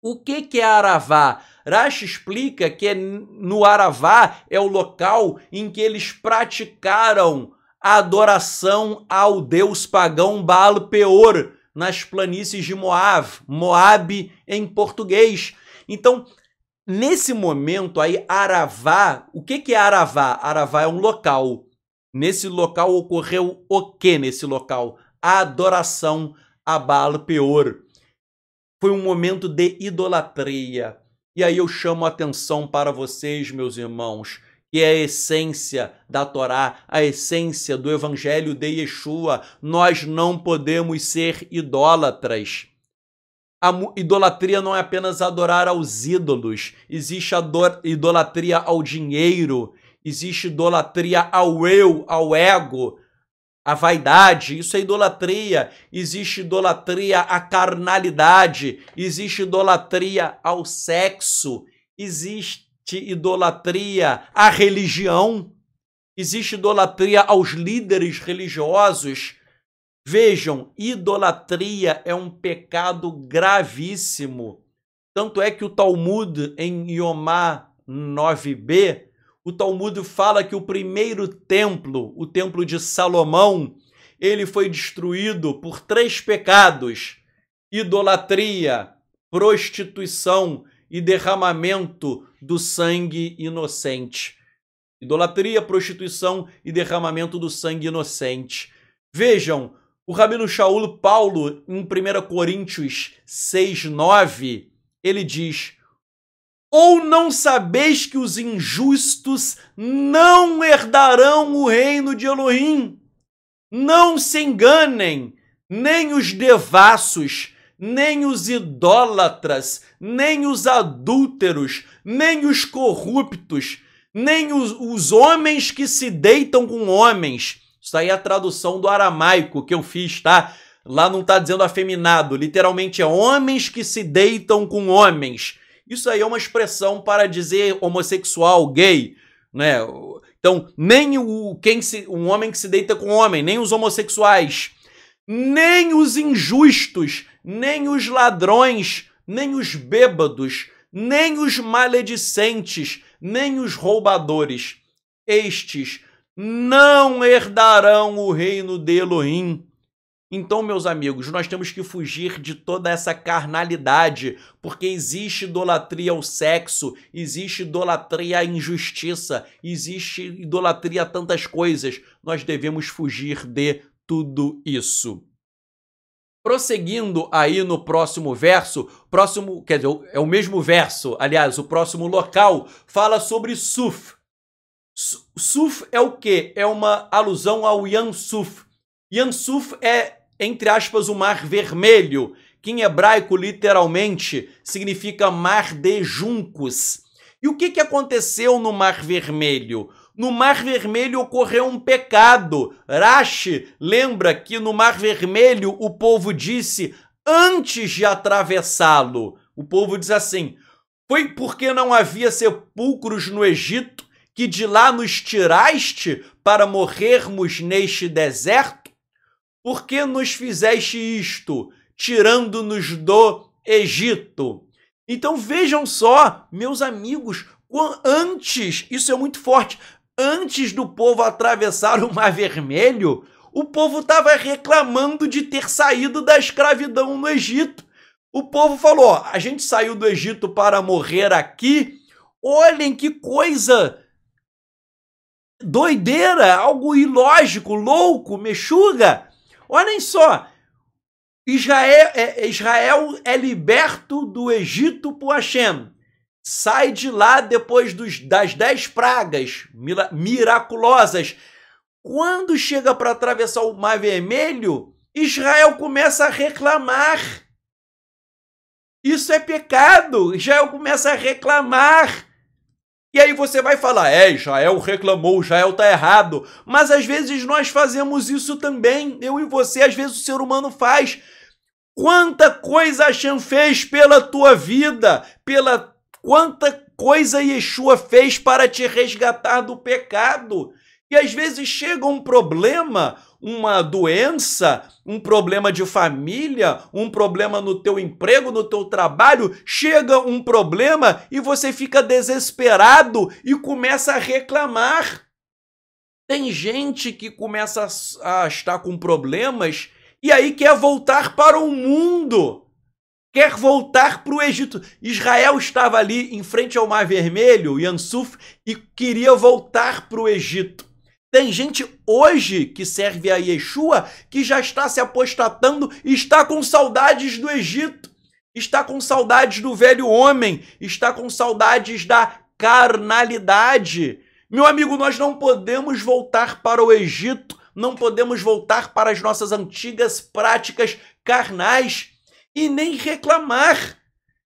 O que é Aravá? Rashi explica que no Aravá é o local em que eles praticaram a adoração ao deus pagão Baal Peor, nas planícies de Moab em português. Então, nesse momento aí, Aravá, o que é Aravá? Aravá é um local. Nesse local ocorreu o que nesse local? A adoração a Baal Peor. Foi um momento de idolatria. E aí eu chamo a atenção para vocês, meus irmãos, que é a essência da Torá, a essência do Evangelho de Yeshua. Nós não podemos ser idólatras. A idolatria não é apenas adorar aos ídolos. Existe a idolatria ao dinheiro, existe idolatria ao eu, ao ego, à vaidade. Isso é idolatria. Existe idolatria à carnalidade, existe idolatria ao sexo, existe idolatria à religião, existe idolatria aos líderes religiosos. Vejam, idolatria é um pecado gravíssimo. Tanto é que o Talmud, em Yomá 9b, o Talmud fala que o primeiro templo, o templo de Salomão, ele foi destruído por 3 pecados: idolatria, prostituição e derramamento do sangue inocente. Idolatria, prostituição e derramamento do sangue inocente. Vejam, o Rabino Shaul Paulo, em 1 Coríntios 6:9, ele diz: ou não sabeis que os injustos não herdarão o reino de Elohim? Não se enganem, nem os devassos, nem os idólatras, nem os adúlteros, nem os corruptos, nem os homens que se deitam com homens. Isso aí é a tradução do aramaico que eu fiz, tá? Lá não está dizendo afeminado, literalmente é homens que se deitam com homens. Isso aí é uma expressão para dizer homossexual, gay, né? Então, nem um homem que se deita com homem, nem os homossexuais, nem os injustos, nem os ladrões, nem os bêbados, nem os maledicentes, nem os roubadores. Estes não herdarão o reino de Elohim. Então, meus amigos, nós temos que fugir de toda essa carnalidade, porque existe idolatria ao sexo, existe idolatria à injustiça, existe idolatria a tantas coisas. Nós devemos fugir de tudo isso. Prosseguindo aí no próximo verso, quer dizer, é o mesmo verso, aliás, o próximo local fala sobre Suf. Suf é o quê? É uma alusão ao Yam Suf. Yam Suf é, entre aspas, o Mar Vermelho, que em hebraico literalmente significa Mar de Juncos. E o que aconteceu no Mar Vermelho? No Mar Vermelho ocorreu um pecado. Rashi lembra que no Mar Vermelho o povo disse antes de atravessá-lo. O povo diz assim: foi porque não havia sepulcros no Egito que de lá nos tiraste para morrermos neste deserto? Por que nos fizeste isto, tirando-nos do Egito? Então vejam só, meus amigos, antes, isso é muito forte, antes do povo atravessar o Mar Vermelho, o povo estava reclamando de ter saído da escravidão no Egito. O povo falou: a gente saiu do Egito para morrer aqui. Olhem que coisa doideira, algo ilógico, louco, mexuga. Olhem só, Israel é liberto do Egito por Hashem. sai de lá depois das 10 pragas miraculosas. Quando chega para atravessar o Mar Vermelho, Israel começa a reclamar. Isso é pecado. Israel começa a reclamar. E aí você vai falar, Israel reclamou, Israel está errado. Mas às vezes nós fazemos isso também. Eu e você, às vezes o ser humano faz. Quanta coisa Hashem fez pela tua vida, quanta coisa Yeshua fez para te resgatar do pecado. E às vezes chega um problema, uma doença, um problema de família, um problema no teu emprego, no teu trabalho, chega um problema e você fica desesperado e começa a reclamar. Tem gente que começa a estar com problemas e aí quer voltar para o mundo, quer voltar para o Egito. Israel estava ali em frente ao Mar Vermelho, Yansuf, e queria voltar para o Egito. Tem gente hoje que serve a Yeshua que já está se apostatando e está com saudades do Egito, está com saudades do velho homem, está com saudades da carnalidade. Meu amigo, nós não podemos voltar para o Egito, não podemos voltar para as nossas antigas práticas carnais e nem reclamar.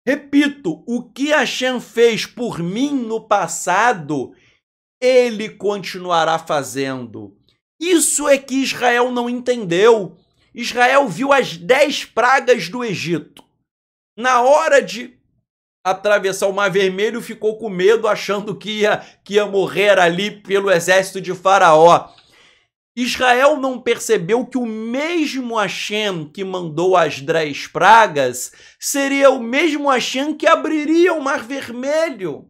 Repito, o que Hashem fez por mim no passado, ele continuará fazendo. Isso é que Israel não entendeu. Israel viu as 10 pragas do Egito. Na hora de atravessar o Mar Vermelho, ficou com medo, achando que ia morrer ali pelo exército de Faraó. Israel não percebeu que o mesmo Hashem que mandou as 10 pragas seria o mesmo Hashem que abriria o Mar Vermelho.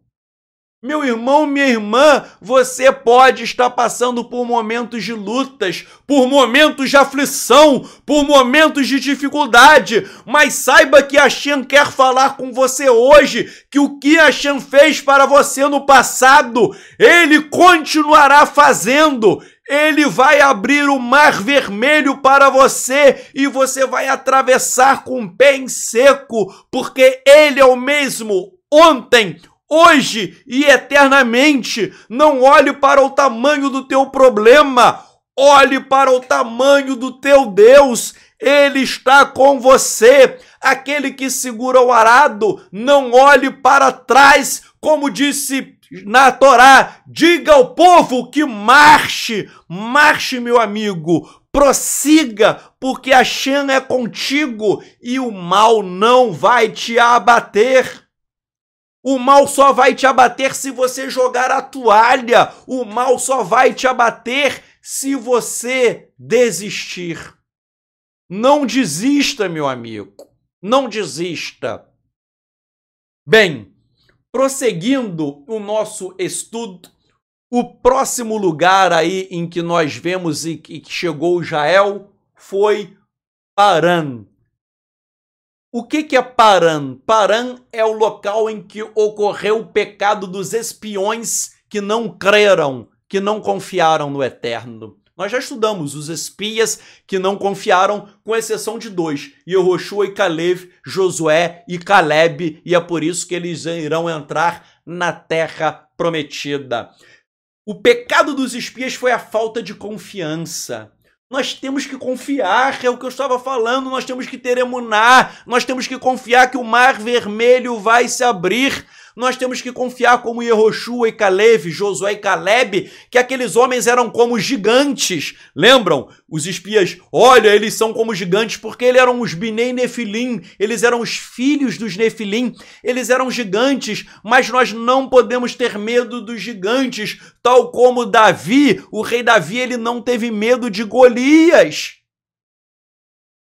Meu irmão, minha irmã, você pode estar passando por momentos de lutas, por momentos de aflição, por momentos de dificuldade, mas saiba que Hashem quer falar com você hoje, que o que Hashem fez para você no passado, ele continuará fazendo. Ele vai abrir o Mar Vermelho para você e você vai atravessar com o pé em seco, porque ele é o mesmo ontem, hoje e eternamente. Não olhe para o tamanho do teu problema, olhe para o tamanho do teu Deus. Ele está com você. Aquele que segura o arado, não olhe para trás, como disse na Torá, diga ao povo que marche, marche, meu amigo, prossiga, porque Hashem é contigo e o mal não vai te abater. O mal só vai te abater se você jogar a toalha. O mal só vai te abater se você desistir. Não desista, meu amigo. Não desista. Bem, prosseguindo o nosso estudo, o próximo lugar aí em que nós vemos e que chegou Israel foi Paran. O que é Paran? Paran é o local em que ocorreu o pecado dos espiões que não creram, que não confiaram no Eterno. Nós já estudamos os espias que não confiaram, com exceção de 2, Yehoshua e Caleb, Josué e Caleb, e é por isso que eles irão entrar na terra prometida. O pecado dos espias foi a falta de confiança. Nós temos que confiar, é o que eu estava falando, nós temos que ter emuná, nós temos que confiar que o Mar Vermelho vai se abrir, nós temos que confiar como Yehoshua e Caleb, Josué e Caleb, que aqueles homens eram como gigantes. Lembram? Os espias, olha, eles são como gigantes porque eles eram os Binei Nefilim, eles eram os filhos dos Nefilim, eles eram gigantes, mas nós não podemos ter medo dos gigantes, tal como Davi, o rei Davi, ele não teve medo de Golias.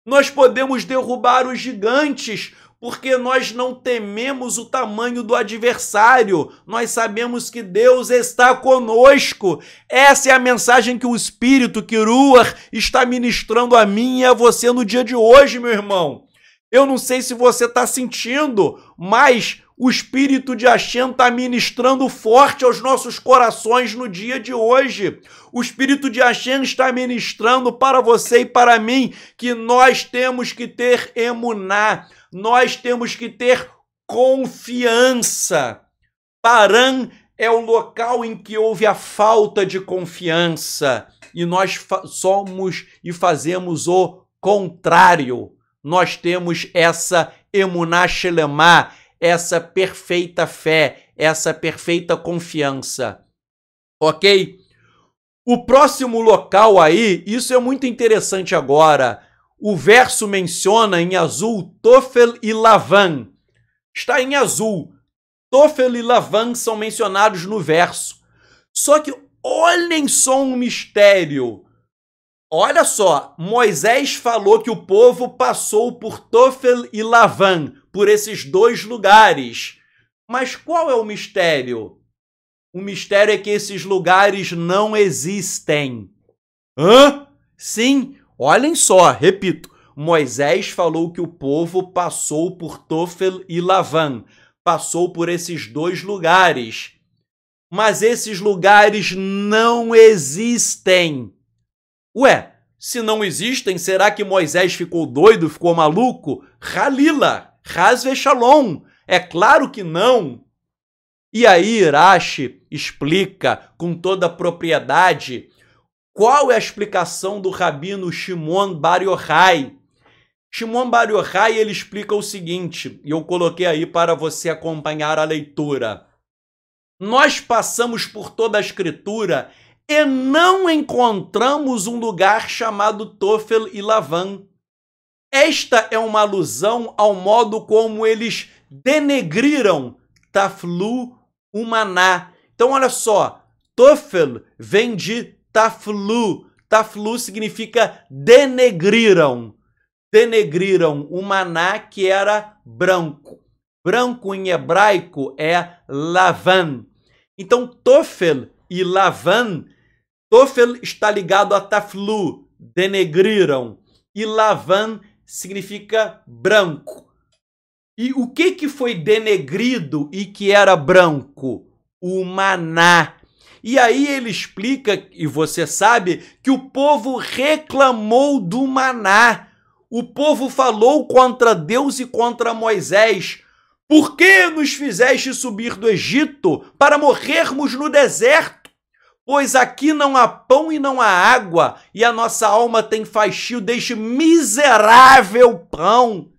Nós podemos derrubar os gigantes, porque nós não tememos o tamanho do adversário. Nós sabemos que Deus está conosco. Essa é a mensagem que o Espírito, que Ruach, está ministrando a mim e a você no dia de hoje, meu irmão. Eu não sei se você está sentindo, mas o Espírito de Hashem está ministrando forte aos nossos corações no dia de hoje. O Espírito de Hashem está ministrando para você e para mim que nós temos que ter emuná. Nós temos que ter confiança. Paran é o local em que houve a falta de confiança e nós somos e fazemos o contrário. Nós temos essa emuná shelemá, essa perfeita fé, essa perfeita confiança. Ok? O próximo local aí, isso é muito interessante agora. O verso menciona em azul Tofel e Lavan. Está em azul. Tofel e Lavan são mencionados no verso. Só que olhem só um mistério. Olha só, Moisés falou que o povo passou por Tofel e Lavan, por esses dois lugares. Mas qual é o mistério? O mistério é que esses lugares não existem. Hã? Sim, olhem só, repito. Moisés falou que o povo passou por Tofel e Lavan, passou por esses dois lugares. Mas esses lugares não existem. Ué, se não existem, será que Moisés ficou doido, ficou maluco? Halila, Haz vechalom. É claro que não. E aí Rashi explica com toda a propriedade qual é a explicação do rabino Shimon Bar Yochai. Shimon Bar Yochai, ele explica o seguinte, e eu coloquei aí para você acompanhar a leitura. Nós passamos por toda a escritura e não encontramos um lugar chamado Tofel e Lavan. Esta é uma alusão ao modo como eles denegriram Taflu, o maná. Então, olha só, Tofel vem de Taflu. Taflu significa denegriram. Denegriram o maná que era branco. Branco em hebraico é Lavan. Então, Tofel e Lavan, Tofel está ligado a Taflu, denegriram. E Lavan significa branco. E o que foi denegrido e que era branco? O maná. E aí ele explica, e você sabe, que o povo reclamou do maná. O povo falou contra Deus e contra Moisés. Por que nos fizeste subir do Egito para morrermos no deserto? Pois aqui não há pão e não há água, e a nossa alma tem fastio deste miserável pão.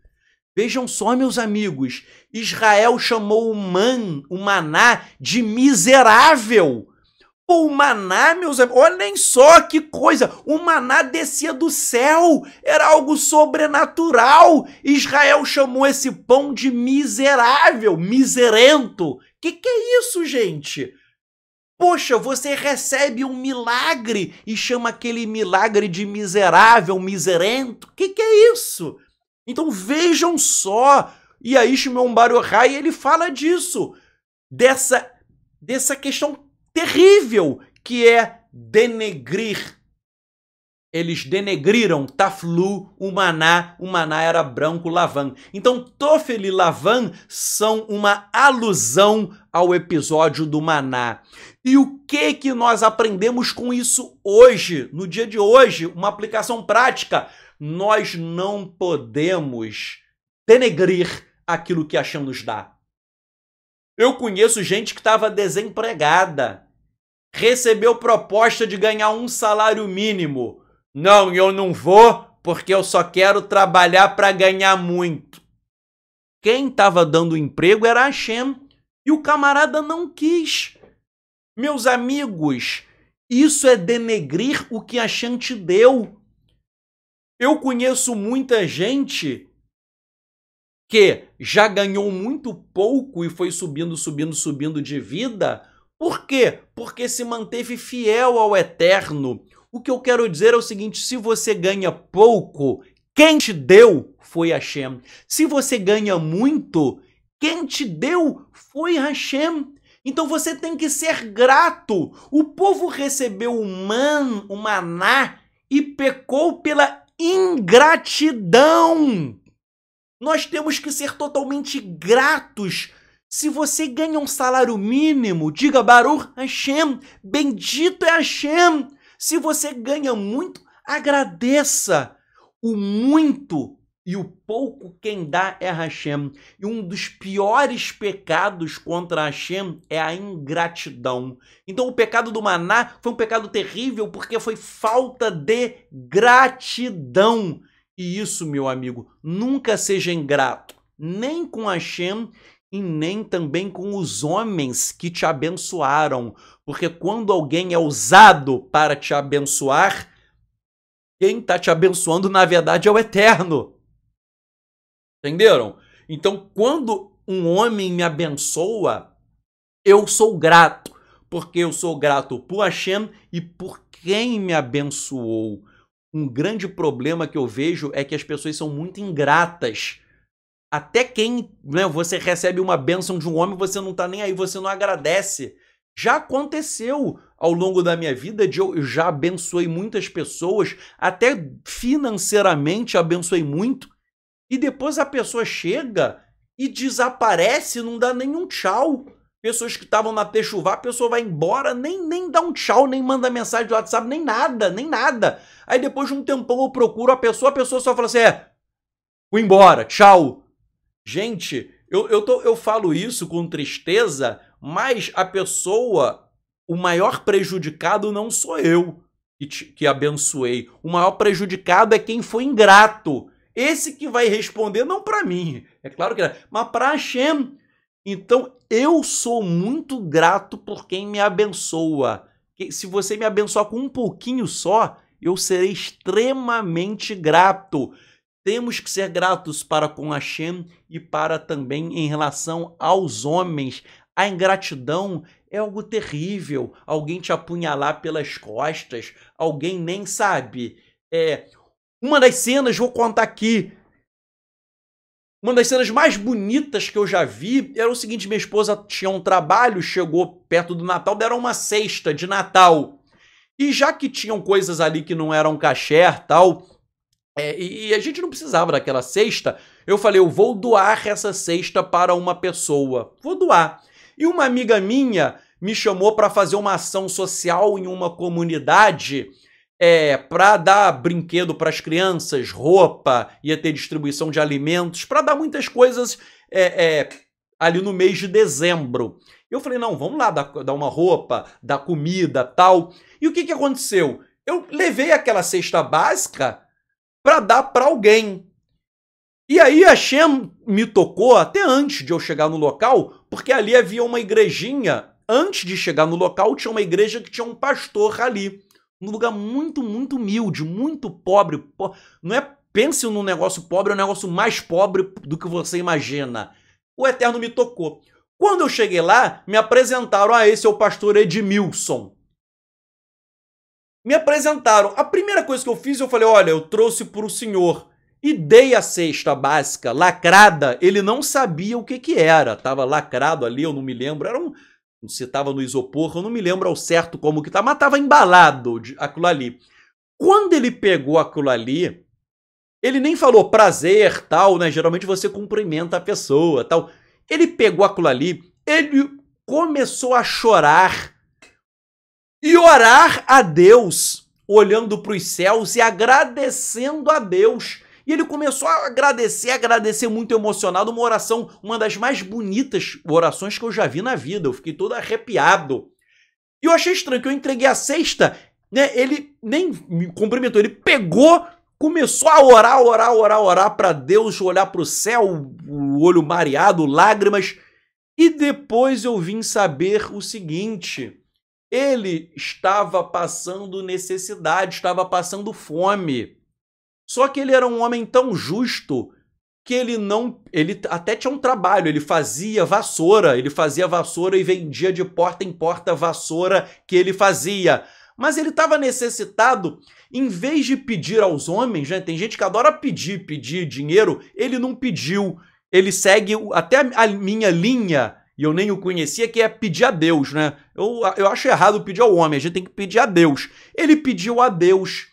Vejam só, meus amigos, Israel chamou o maná de miserável. O maná, meus amigos, olhem só que coisa, o maná descia do céu, era algo sobrenatural. Israel chamou esse pão de miserável, miserento. Que é isso, gente? Poxa, você recebe um milagre e chama aquele milagre de miserável, miserento. Que é isso? Então vejam só, e aí Shimon Bar Yochai, ele fala disso, dessa questão terrível que é denegrir. Eles denegriram Taflu, o maná era branco, Lavan. Então Tofel e Lavan são uma alusão ao episódio do maná. E o que nós aprendemos com isso hoje, no dia de hoje? Uma aplicação prática. Nós não podemos denegrir aquilo que Hashem nos dá. Eu conheço gente que estava desempregada, recebeu proposta de ganhar um salário mínimo. Não, eu não vou porque eu só quero trabalhar para ganhar muito. Quem estava dando emprego era Hashem e o camarada não quis. Meus amigos, isso é denegrir o que Hashem te deu. Eu conheço muita gente que já ganhou muito pouco e foi subindo de vida. Por quê? Porque se manteve fiel ao eterno. O que eu quero dizer é o seguinte, se você ganha pouco, quem te deu foi Hashem. Se você ganha muito, quem te deu foi Hashem. Então você tem que ser grato. O povo recebeu o maná e pecou pela ingratidão. Nós temos que ser totalmente gratos. Se você ganha um salário mínimo, diga Baruch Hashem, bendito é Hashem. Se você ganha muito, agradeça. O muito e o pouco quem dá é Hashem. E um dos piores pecados contra Hashem é a ingratidão. Então o pecado do maná foi um pecado terrível porque foi falta de gratidão. E isso, meu amigo, nunca seja ingrato, nem com Hashem e nem também com os homens que te abençoaram. Porque quando alguém é usado para te abençoar, quem está te abençoando, na verdade, é o Eterno. Entenderam? Então, quando um homem me abençoa, eu sou grato. Porque eu sou grato por Hashem e por quem me abençoou. Um grande problema que eu vejo é que as pessoas são muito ingratas. Até quem, né, você recebe uma bênção de um homem, você não está nem aí, você não agradece. Já aconteceu ao longo da minha vida, eu já abençoei muitas pessoas, até financeiramente abençoei muito, e depois a pessoa chega e desaparece, não dá nenhum tchau. Pessoas que estavam na Techuvá, a pessoa vai embora, nem dá um tchau, nem manda mensagem do WhatsApp, nem nada, nem nada. Aí depois de um tempão eu procuro a pessoa só fala assim, fui embora, tchau. Gente, eu falo isso com tristeza, mas a pessoa, o maior prejudicado não sou eu que abençoei. O maior prejudicado é quem foi ingrato. Esse que vai responder não para mim, é claro que não, mas para Hashem. Então, eu sou muito grato por quem me abençoa. Se você me abençoar com um pouquinho só, eu serei extremamente grato. Temos que ser gratos para com Hashem e para também em relação aos homens. A ingratidão é algo terrível. Alguém te apunhalar pelas costas, alguém nem sabe. Uma das cenas, vou contar aqui, uma das cenas mais bonitas que eu já vi era o seguinte, minha esposa tinha um trabalho, chegou perto do Natal, deram uma cesta de Natal. E já que tinham coisas ali que não eram kasher, tal, e a gente não precisava daquela cesta, eu falei, eu vou doar essa cesta para uma pessoa. Vou doar. E uma amiga minha me chamou para fazer uma ação social em uma comunidade, para dar brinquedo para as crianças, roupa, ia ter distribuição de alimentos, para dar muitas coisas ali no mês de dezembro. Eu falei, não, vamos lá dar uma roupa, dar comida, tal. E o que aconteceu? Eu levei aquela cesta básica para dar para alguém. E aí a Hashem me tocou até antes de eu chegar no local, porque ali havia uma igrejinha. Antes de chegar no local, tinha uma igreja que tinha um pastor ali. Um lugar muito, muito humilde, muito pobre. Não pense num negócio pobre, é um negócio mais pobre do que você imagina. O Eterno me tocou. Quando eu cheguei lá, me apresentaram, esse é o pastor Edmilson. Me apresentaram. A primeira coisa que eu fiz, eu falei, olha, eu trouxe para o senhor. E dei a cesta básica, lacrada. Ele não sabia o que era. Tava lacrado ali, eu não me lembro. Era se estava no isopor, eu não me lembro ao certo como que tá, mas estava embalado aquilo ali. Quando ele pegou aquilo ali, ele nem falou prazer, tal, né? Geralmente você cumprimenta a pessoa, tal. Ele pegou aquilo ali, ele começou a chorar e orar a Deus, olhando para os céus e agradecendo a Deus. E ele começou a agradecer muito emocionado, uma oração, uma das mais bonitas orações que eu já vi na vida. Eu fiquei todo arrepiado. E eu achei estranho que eu entreguei a cesta, né? Ele nem me cumprimentou, ele pegou, começou a orar para Deus, olhar para o céu, o olho mareado, lágrimas. E depois eu vim saber o seguinte, ele estava passando necessidade, estava passando fome. Só que ele era um homem tão justo que ele até tinha um trabalho, ele fazia vassoura e vendia de porta em porta a vassoura que ele fazia. Mas ele estava necessitado, em vez de pedir aos homens, né, tem gente que adora pedir dinheiro, ele não pediu, ele segue até a minha linha, e eu nem o conhecia, que é pedir a Deus, né? Eu acho errado pedir ao homem, a gente tem que pedir a Deus. Ele pediu a Deus.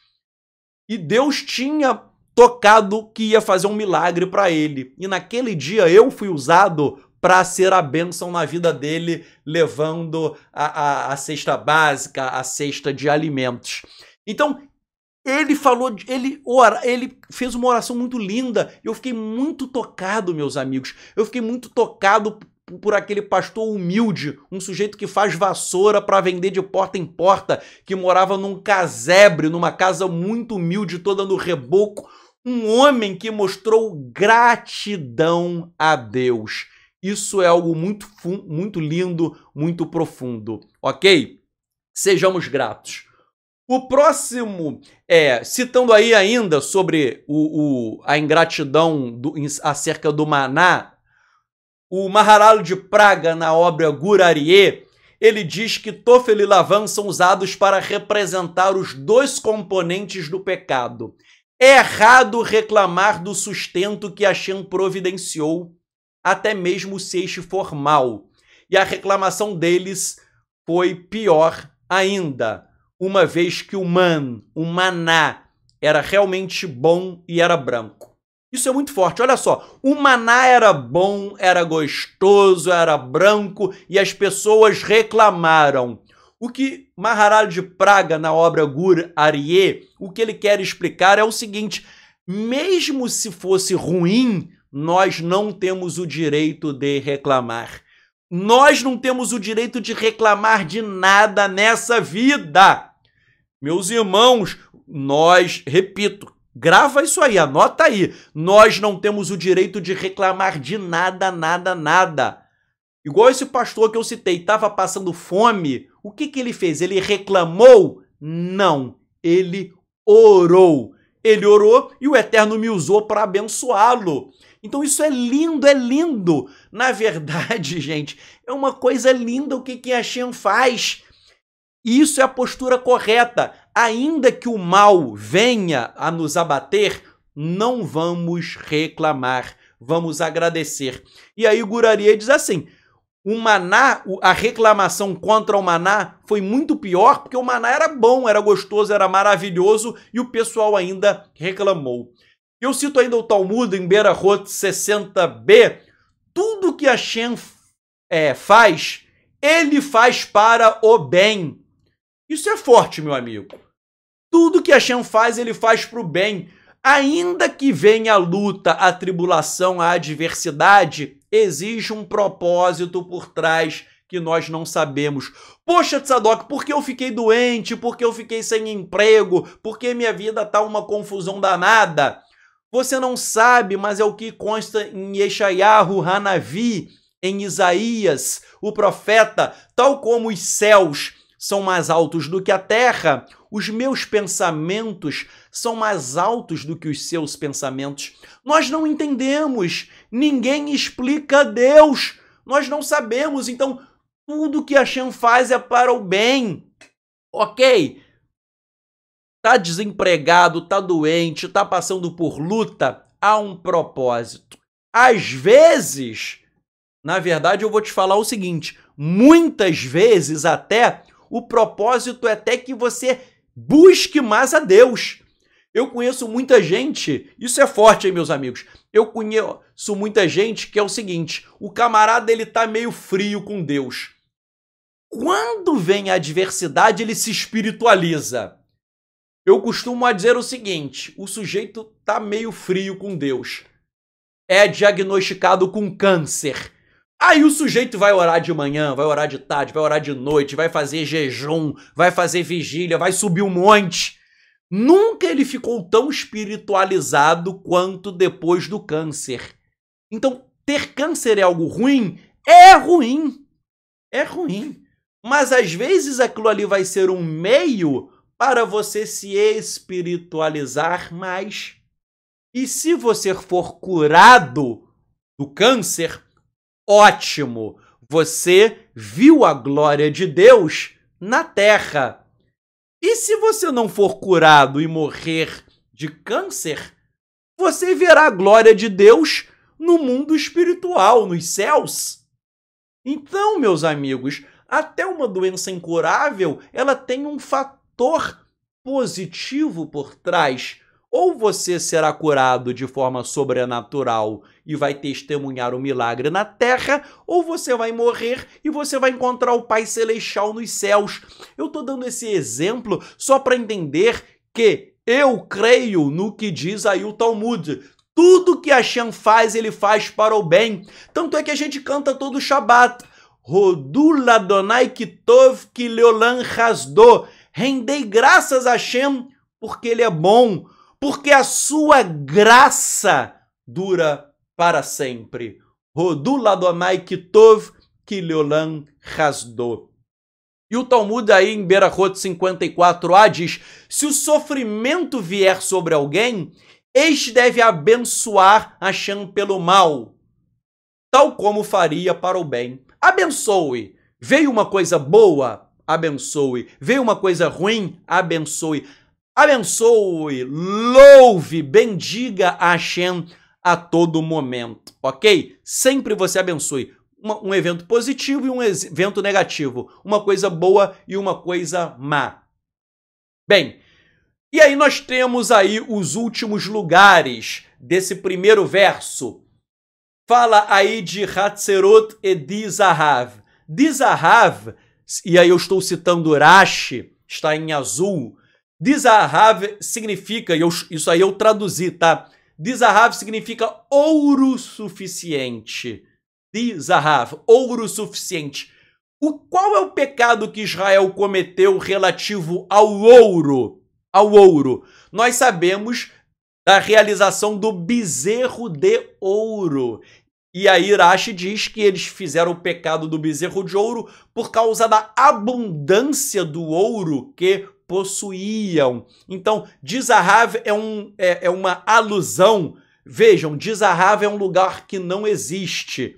E Deus tinha tocado que ia fazer um milagre para ele. E naquele dia eu fui usado para ser a bênção na vida dele, levando a cesta básica, a cesta de alimentos. Então, Ele fez uma oração muito linda. Eu fiquei muito tocado, meus amigos. Eu fiquei muito tocado por aquele pastor humilde, um sujeito que faz vassoura para vender de porta em porta, que morava num casebre, numa casa muito humilde, toda no reboco. Um homem que mostrou gratidão a Deus. Isso é algo muito lindo, muito profundo, ok? Sejamos gratos. O próximo, citando aí ainda sobre a ingratidão acerca do maná, o Maharaj de Praga, na obra Gurarié, ele diz que Tofel e Lavan são usados para representar os dois componentes do pecado. É errado reclamar do sustento que Hashem providenciou, até mesmo se este for mal. E a reclamação deles foi pior ainda, uma vez que o maná, era realmente bom e era branco. Isso é muito forte, olha só, o maná era bom, era gostoso, era branco e as pessoas reclamaram. O que Maharaj de Praga, na obra Gurarié, o que ele quer explicar é o seguinte: mesmo se fosse ruim, nós não temos o direito de reclamar. Nós não temos o direito de reclamar de nada nessa vida. Meus irmãos, repito, grava isso aí, anota aí. Nós não temos o direito de reclamar de nada, nada, nada. Igual esse pastor que eu citei, estava passando fome. O que ele fez? Ele reclamou? Não, ele orou. Ele orou e o Eterno me usou para abençoá-lo. Então isso é lindo, é lindo. Na verdade, gente, é uma coisa linda o que Hashem faz. E isso é a postura correta. Ainda que o mal venha a nos abater, não vamos reclamar, vamos agradecer. E aí o Gurarié diz assim: o maná, a reclamação contra o maná foi muito pior, porque o maná era bom, era gostoso, era maravilhoso, e o pessoal ainda reclamou. Eu cito ainda o Talmud, em Berahot 60b, tudo que Hashem faz, ele faz para o bem. Isso é forte, meu amigo. Tudo que Hashem faz, ele faz para o bem. Ainda que venha a luta, a tribulação, a adversidade, existe um propósito por trás que nós não sabemos. Poxa, Tzadok, por que eu fiquei doente? Por que eu fiquei sem emprego? Por que minha vida está uma confusão danada? Você não sabe, mas é o que consta em Yeshayahu Hanavi, em Isaías, o profeta. Tal como os céus são mais altos do que a terra, os meus pensamentos são mais altos do que os seus pensamentos. Nós não entendemos, ninguém explica Deus, nós não sabemos, então tudo que Hashem faz é para o bem, ok? Tá desempregado, tá doente, tá passando por luta, há um propósito. Às vezes, na verdade eu vou te falar o seguinte, muitas vezes até o propósito é até que você busque mais a Deus. Eu conheço muita gente, isso é forte, hein, meus amigos? Eu conheço muita gente que é o seguinte, o camarada ele tá meio frio com Deus. Quando vem a adversidade, ele se espiritualiza. Eu costumo dizer o seguinte, o sujeito tá meio frio com Deus. É diagnosticado com câncer. Aí o sujeito vai orar de manhã, vai orar de tarde, vai orar de noite, vai fazer jejum, vai fazer vigília, vai subir um monte. Nunca ele ficou tão espiritualizado quanto depois do câncer. Então, ter câncer é algo ruim? É ruim. É ruim. Mas às vezes aquilo ali vai ser um meio para você se espiritualizar mais. E se você for curado do câncer, ótimo, você viu a glória de Deus na terra. E se você não for curado e morrer de câncer, você verá a glória de Deus no mundo espiritual, nos céus. Então, meus amigos, até uma doença incurável, ela tem um fator positivo por trás. Ou você será curado de forma sobrenatural e vai testemunhar o milagre na terra, ou você vai morrer e você vai encontrar o Pai Celestial nos céus. Eu estou dando esse exemplo só para entender que Eu creio no que diz aí o Talmud. Tudo que Hashem faz, ele faz para o bem. Tanto é que a gente canta todo Shabat. Rodu ladonai kitov ki leolam hasdo. Rendei graças a Hashem porque ele é bom, porque a sua graça dura para sempre. Rodu ladonai kitov ki leolam hasdo. E o Talmud aí em Berachot 54a diz, se o sofrimento vier sobre alguém, este deve abençoar Hashem pelo mal, tal como faria para o bem. Abençoe. Veio uma coisa boa? Abençoe. Veio uma coisa ruim? Abençoe. Abençoe, louve, bendiga a Hashem a todo momento, ok? Sempre você abençoe. Um evento positivo e um evento negativo. Uma coisa boa e uma coisa má. Bem, e aí nós temos aí os últimos lugares desse primeiro verso. Fala aí de Hatzerot e Dizahav. Dizahav, e aí eu estou citando Rashi, está em azul. Dizahav significa, isso aí eu traduzi, tá? Dizahav significa ouro suficiente. Dizahav, ouro suficiente. Qual é o pecado que Israel cometeu relativo ao ouro? Ao ouro. Nós sabemos da realização do bezerro de ouro. E aí Rashi diz que eles fizeram o pecado do bezerro de ouro por causa da abundância do ouro que possuíam. Então, Dizahav é uma alusão. Vejam, Dizahav é um lugar que não existe.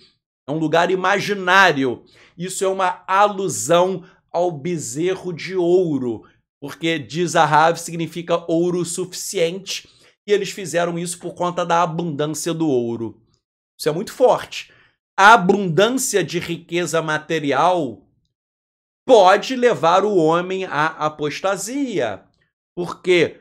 É um lugar imaginário. Isso é uma alusão ao bezerro de ouro, porque Dizahav significa ouro suficiente, e eles fizeram isso por conta da abundância do ouro. Isso é muito forte. A abundância de riqueza material pode levar o homem à apostasia, porque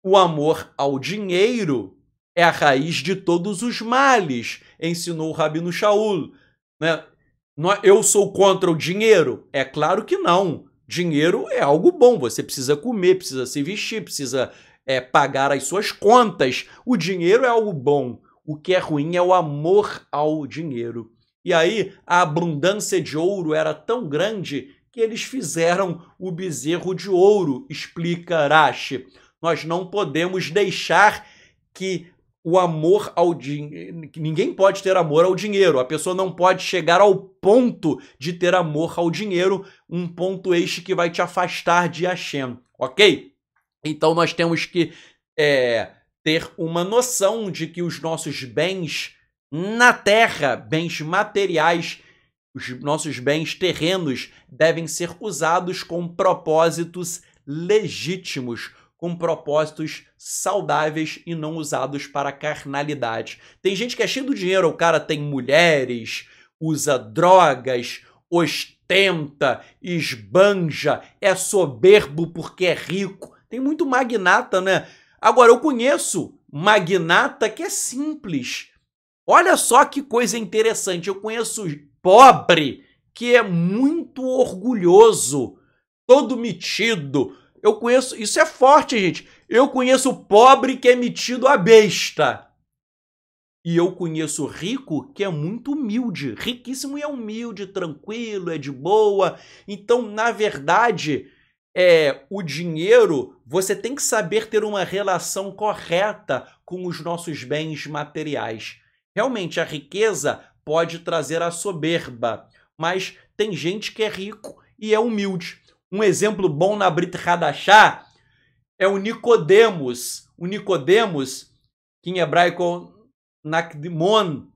o amor ao dinheiro é a raiz de todos os males, ensinou o Rabino Shaul. Né? Eu sou contra o dinheiro? É claro que não. Dinheiro é algo bom, você precisa comer, precisa se vestir, precisa pagar as suas contas. O dinheiro é algo bom. O que é ruim é o amor ao dinheiro. E aí a abundância de ouro era tão grande que eles fizeram o bezerro de ouro, explica Rashi. Nós não podemos deixar que o amor ao dinheiro... Ninguém pode ter amor ao dinheiro. A pessoa não pode chegar ao ponto de ter amor ao dinheiro, um ponto este que vai te afastar de Hashem, ok? Então nós temos que ter uma noção de que os nossos bens na terra, bens materiais, os nossos bens terrenos devem ser usados com propósitos legítimos, com propósitos saudáveis e não usados para carnalidade. Tem gente que é cheio do dinheiro, o cara tem mulheres, usa drogas, ostenta, esbanja, é soberbo porque é rico. Tem muito magnata, né? Agora, eu conheço magnata que é simples. Olha só que coisa interessante. Eu conheço pobre que é muito orgulhoso, todo metido. Eu conheço... Isso é forte, gente. Eu conheço pobre que é metido a besta. E eu conheço rico que é muito humilde. Riquíssimo e é humilde, tranquilo, é de boa. Então, na verdade... o dinheiro, você tem que saber ter uma relação correta com os nossos bens materiais. Realmente, a riqueza pode trazer a soberba, mas tem gente que é rico e é humilde. Um exemplo bom na Brit Hadashah é o Nicodemos. O Nicodemos, que em hebraico Nakdimon,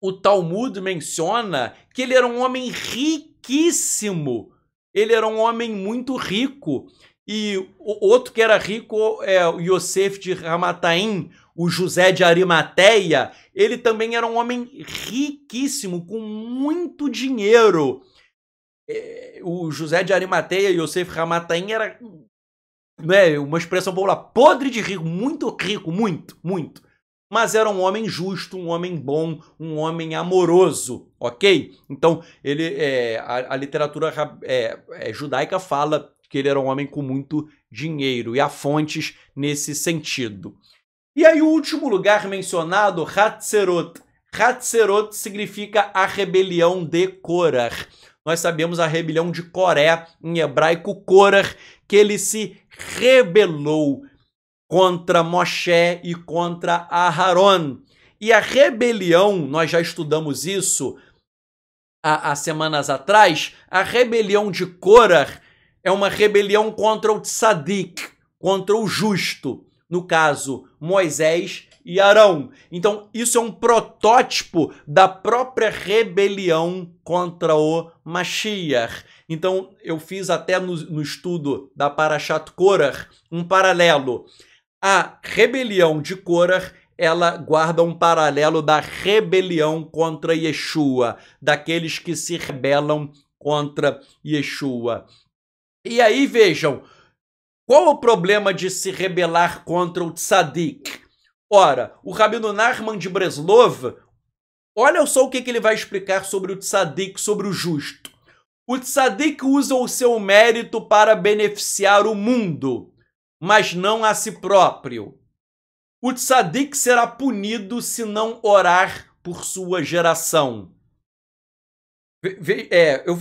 o Talmud menciona que ele era um homem riquíssimo. Ele era um homem muito rico. E o outro que era rico é o Yosef de Ramataim, o José de Arimateia. Ele também era um homem riquíssimo, com muito dinheiro. O José de Arimateia e Yosef de Ramataim era uma expressão popular, podre de rico, muito rico, muito, muito. Mas era um homem justo, um homem bom, um homem amoroso, ok? Então, a literatura judaica fala que ele era um homem com muito dinheiro, e há fontes nesse sentido. E aí o último lugar mencionado, Hatzerot. Hatzerot significa a rebelião de Korah. Nós sabemos a rebelião de Coré, em hebraico Korah, que ele se rebelou contra Moshe e contra Aharon. E a rebelião, nós já estudamos isso há semanas atrás, a rebelião de Korah é uma rebelião contra o tzadik, contra o justo. No caso, Moisés e Arão. Então, isso é um protótipo da própria rebelião contra o Mashiach. Então, eu fiz até no estudo da Parashat Korah um paralelo. A rebelião de Korah, ela guarda um paralelo da rebelião contra Yeshua, daqueles que se rebelam contra Yeshua. E aí, vejam, qual o problema de se rebelar contra o tzadik? Ora, o Rabino Nachman de Breslov, olha só o que ele vai explicar sobre o tzadik, sobre o justo. O tzadik usa o seu mérito para beneficiar o mundo, mas não a si próprio. O tzadik será punido se não orar por sua geração. Eu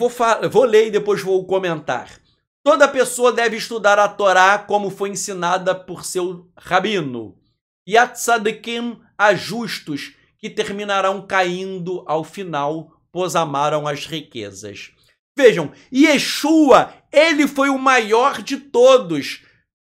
vou ler e depois vou comentar. Toda pessoa deve estudar a Torá como foi ensinada por seu rabino. E a tzadikim, a justos, que terminarão caindo ao final, pois amaram as riquezas. Vejam, Yeshua, ele foi o maior de todos.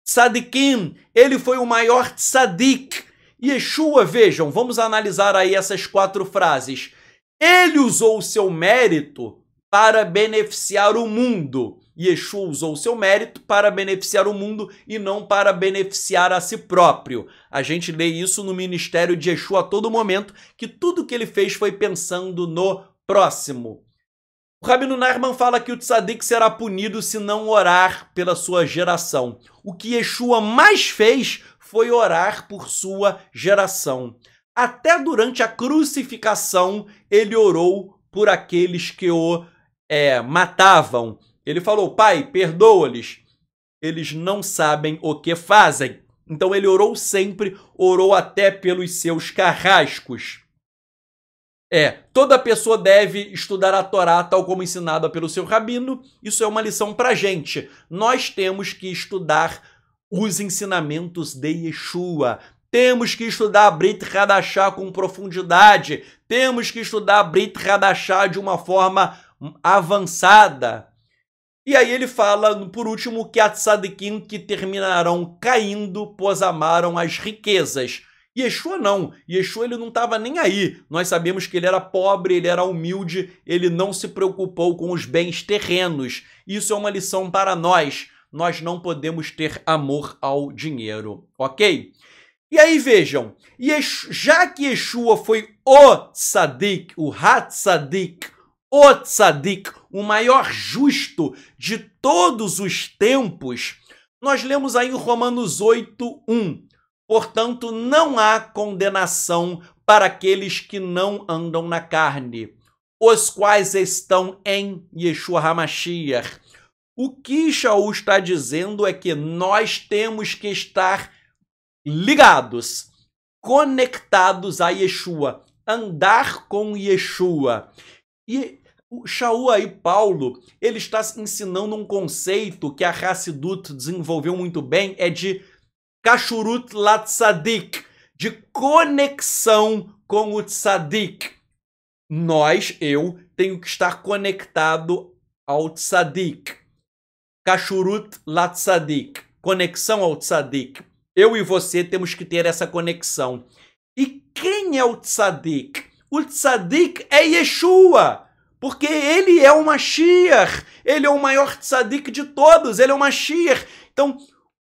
Tzadikim, ele foi o maior tzadik. Yeshua, vejam, vamos analisar aí essas 4 frases. Ele usou o seu mérito para beneficiar o mundo. Yeshua usou o seu mérito para beneficiar o mundo e não para beneficiar a si próprio. A gente lê isso no ministério de Yeshua a todo momento, que tudo que ele fez foi pensando no próximo. O Rabino Nachman fala que o tzadik será punido se não orar pela sua geração. O que Yeshua mais fez foi orar por sua geração. Até durante a crucificação, ele orou por aqueles que o matavam. Ele falou, Pai, perdoa-lhes, eles não sabem o que fazem. Então ele orou sempre, orou até pelos seus carrascos. Toda pessoa deve estudar a Torá tal como ensinada pelo seu rabino. Isso é uma lição pra gente. Nós temos que estudar os ensinamentos de Yeshua. Temos que estudar a Brit Hadashah com profundidade. Temos que estudar a Brit Hadashah de uma forma avançada. E aí ele fala, por último, que a tzadikim que terminarão caindo, pois amaram as riquezas. Yeshua não. Yeshua ele não estava nem aí. Nós sabemos que ele era pobre, ele era humilde, ele não se preocupou com os bens terrenos. Isso é uma lição para nós. Nós não podemos ter amor ao dinheiro, ok? E aí vejam, já que Yeshua foi o tzadik, o hatzadik, o tzadik, o maior justo de todos os tempos, nós lemos aí em Romanos 8:1. Portanto, não há condenação para aqueles que não andam na carne, os quais estão em Yeshua HaMashiach. O que Shaul está dizendo é que nós temos que estar ligados, conectados a Yeshua, andar com Yeshua. E o Shaul aí, Paulo, ele está ensinando um conceito que a Hassidut desenvolveu muito bem, é de Kashurut Latzadik, de conexão com o tzadik. Eu, tenho que estar conectado ao tzadik. Kashurut Latzadik, conexão ao tzadik. Eu e você temos que ter essa conexão. E quem é o tzadik? O tzadik é Yeshua, porque ele é o Mashiach, ele é o maior tzadik de todos, ele é o Mashiach. Então,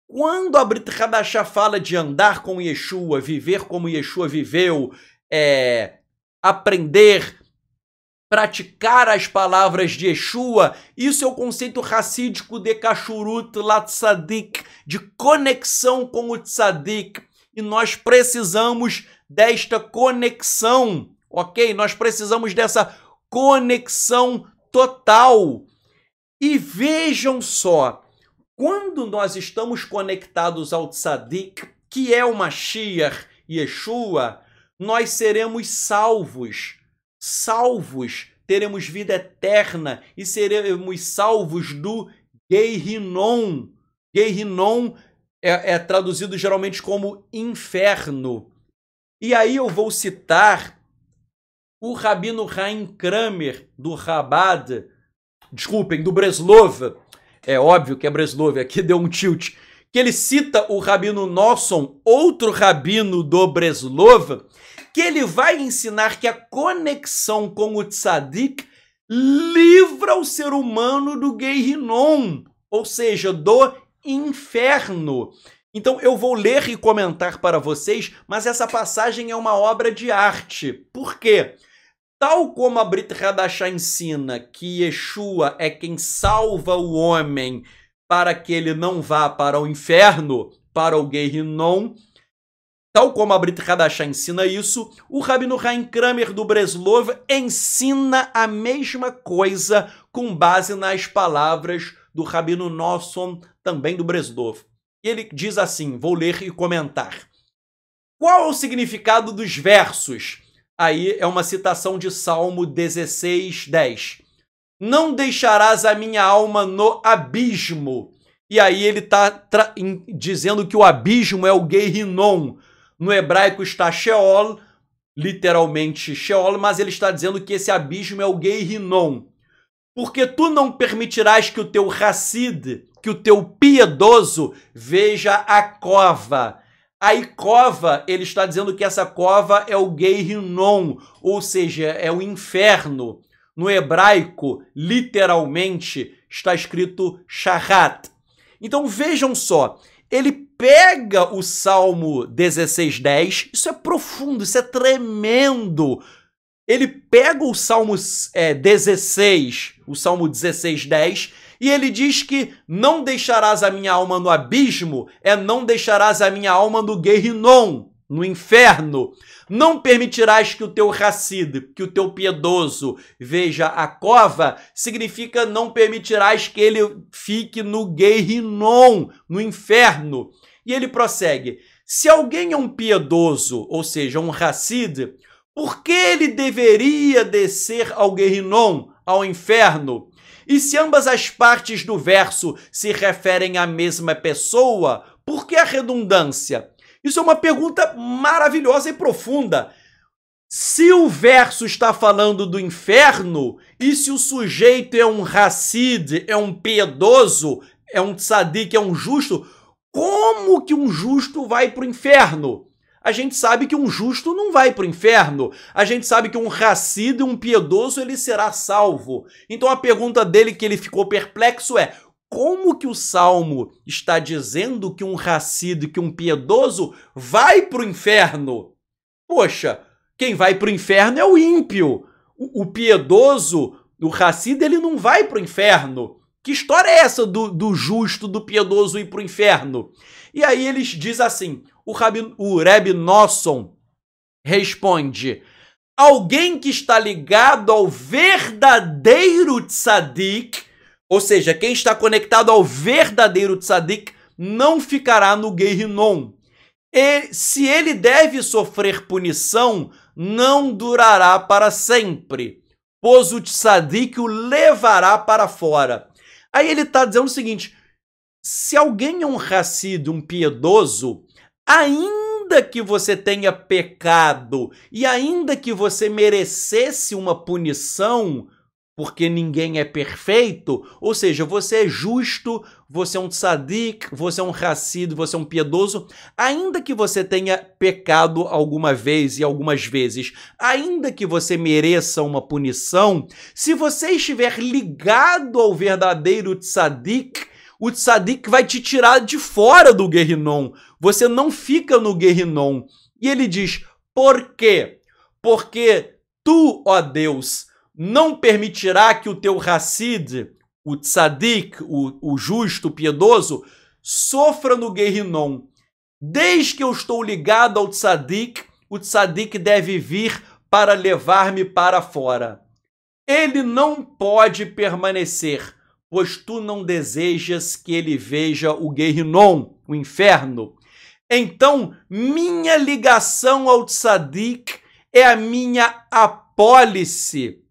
quando a Brit Hadashah fala de andar com Yeshua, viver como Yeshua viveu, aprender, praticar as palavras de Yeshua, isso é o conceito racídico de Kashurut Latzadik, de conexão com o tzadik. E nós precisamos desta conexão, ok? Nós precisamos dessa conexão total. E vejam só, quando nós estamos conectados ao Tzadik, que é o Mashiach, Yeshua, nós seremos salvos. Salvos, teremos vida eterna e seremos salvos do Gehinnom. Gehinnom é traduzido geralmente como inferno. E aí eu vou citar o Rabino Chaim Kramer, do Chabad, desculpem, do Breslov, é óbvio que é Breslov, aqui deu um tilt, que ele cita o Rabino Nosson, outro rabino do Breslov, que ele vai ensinar que a conexão com o Tzadik livra o ser humano do Gehinnom, ou seja, do inferno. Então eu vou ler e comentar para vocês, mas essa passagem é uma obra de arte. Por quê? Tal como a Brit Hadashah ensina que Yeshua é quem salva o homem para que ele não vá para o inferno, para o Gehinnom, tal como a Brit Hadashah ensina isso, o Rabino Chaim Kramer do Breslov ensina a mesma coisa com base nas palavras do Rabino Nosson, também do Breslov. Ele diz assim, vou ler e comentar. Qual é o significado dos versos? Aí é uma citação de Salmo 16, 10. Não deixarás a minha alma no abismo. E aí ele está dizendo que o abismo é o Gehinnom. No hebraico está Sheol, literalmente Sheol, mas ele está dizendo que esse abismo é o Gehinnom. Porque tu não permitirás que o teu Hassid, que o teu piedoso, veja a cova. Aí cova, ele está dizendo que essa cova é o Gehinnom, ou seja, é o inferno. No hebraico, literalmente, está escrito Shahat. Então vejam só, ele pega o Salmo 16:10, isso é profundo, isso é tremendo. Ele pega o Salmo 16, o Salmo 16:10, e ele diz que não deixarás a minha alma no abismo, não deixarás a minha alma no Gehinnom, no inferno. Não permitirás que o teu Hassid, que o teu piedoso, veja a cova, significa não permitirás que ele fique no Gehinnom, no inferno. E ele prossegue, se alguém é um piedoso, ou seja, um Hassid, por que ele deveria descer ao Gehinnom, ao inferno? E se ambas as partes do verso se referem à mesma pessoa, por que a redundância? Isso é uma pergunta maravilhosa e profunda. Se o verso está falando do inferno, e se o sujeito é um Hassid, é um piedoso, é um tzadik, é um justo, como que um justo vai para o inferno? A gente sabe que um justo não vai para o inferno. A gente sabe que um Hassid, um piedoso, ele será salvo. Então a pergunta dele que ele ficou perplexo é: como que o Salmo está dizendo que um Hassid, que um piedoso vai para o inferno? Poxa, quem vai para o inferno é o ímpio. O piedoso, o Hassid, ele não vai para o inferno. Que história é essa do justo, do piedoso ir para o inferno? E aí eles dizem assim, o Rebbe Nosson responde, alguém que está ligado ao verdadeiro tzadik, ou seja, quem está conectado ao verdadeiro tzadik, não ficará no Gehinnom. E se ele deve sofrer punição, não durará para sempre, pois o tzadik o levará para fora. Aí ele está dizendo o seguinte, se alguém é um Hassid, um piedoso, ainda que você tenha pecado e ainda que você merecesse uma punição, porque ninguém é perfeito, ou seja, você é justo, você é um tzadik, você é um Hassid, você é um piedoso, ainda que você tenha pecado alguma vez e algumas vezes, ainda que você mereça uma punição, se você estiver ligado ao verdadeiro tzadik, o tzadik vai te tirar de fora do Gehinnom. Você não fica no Gehinnom. E ele diz, por quê? Porque tu, ó Deus, não permitirá que o teu Hassid, o tzadik, o justo, o piedoso, sofra no Gehinnom. Desde que eu estou ligado ao tzadik, o tzadik deve vir para levar-me para fora. Ele não pode permanecer, pois tu não desejas que ele veja o Gehinnom, o inferno. Então, minha ligação ao tzadik é a minha apólice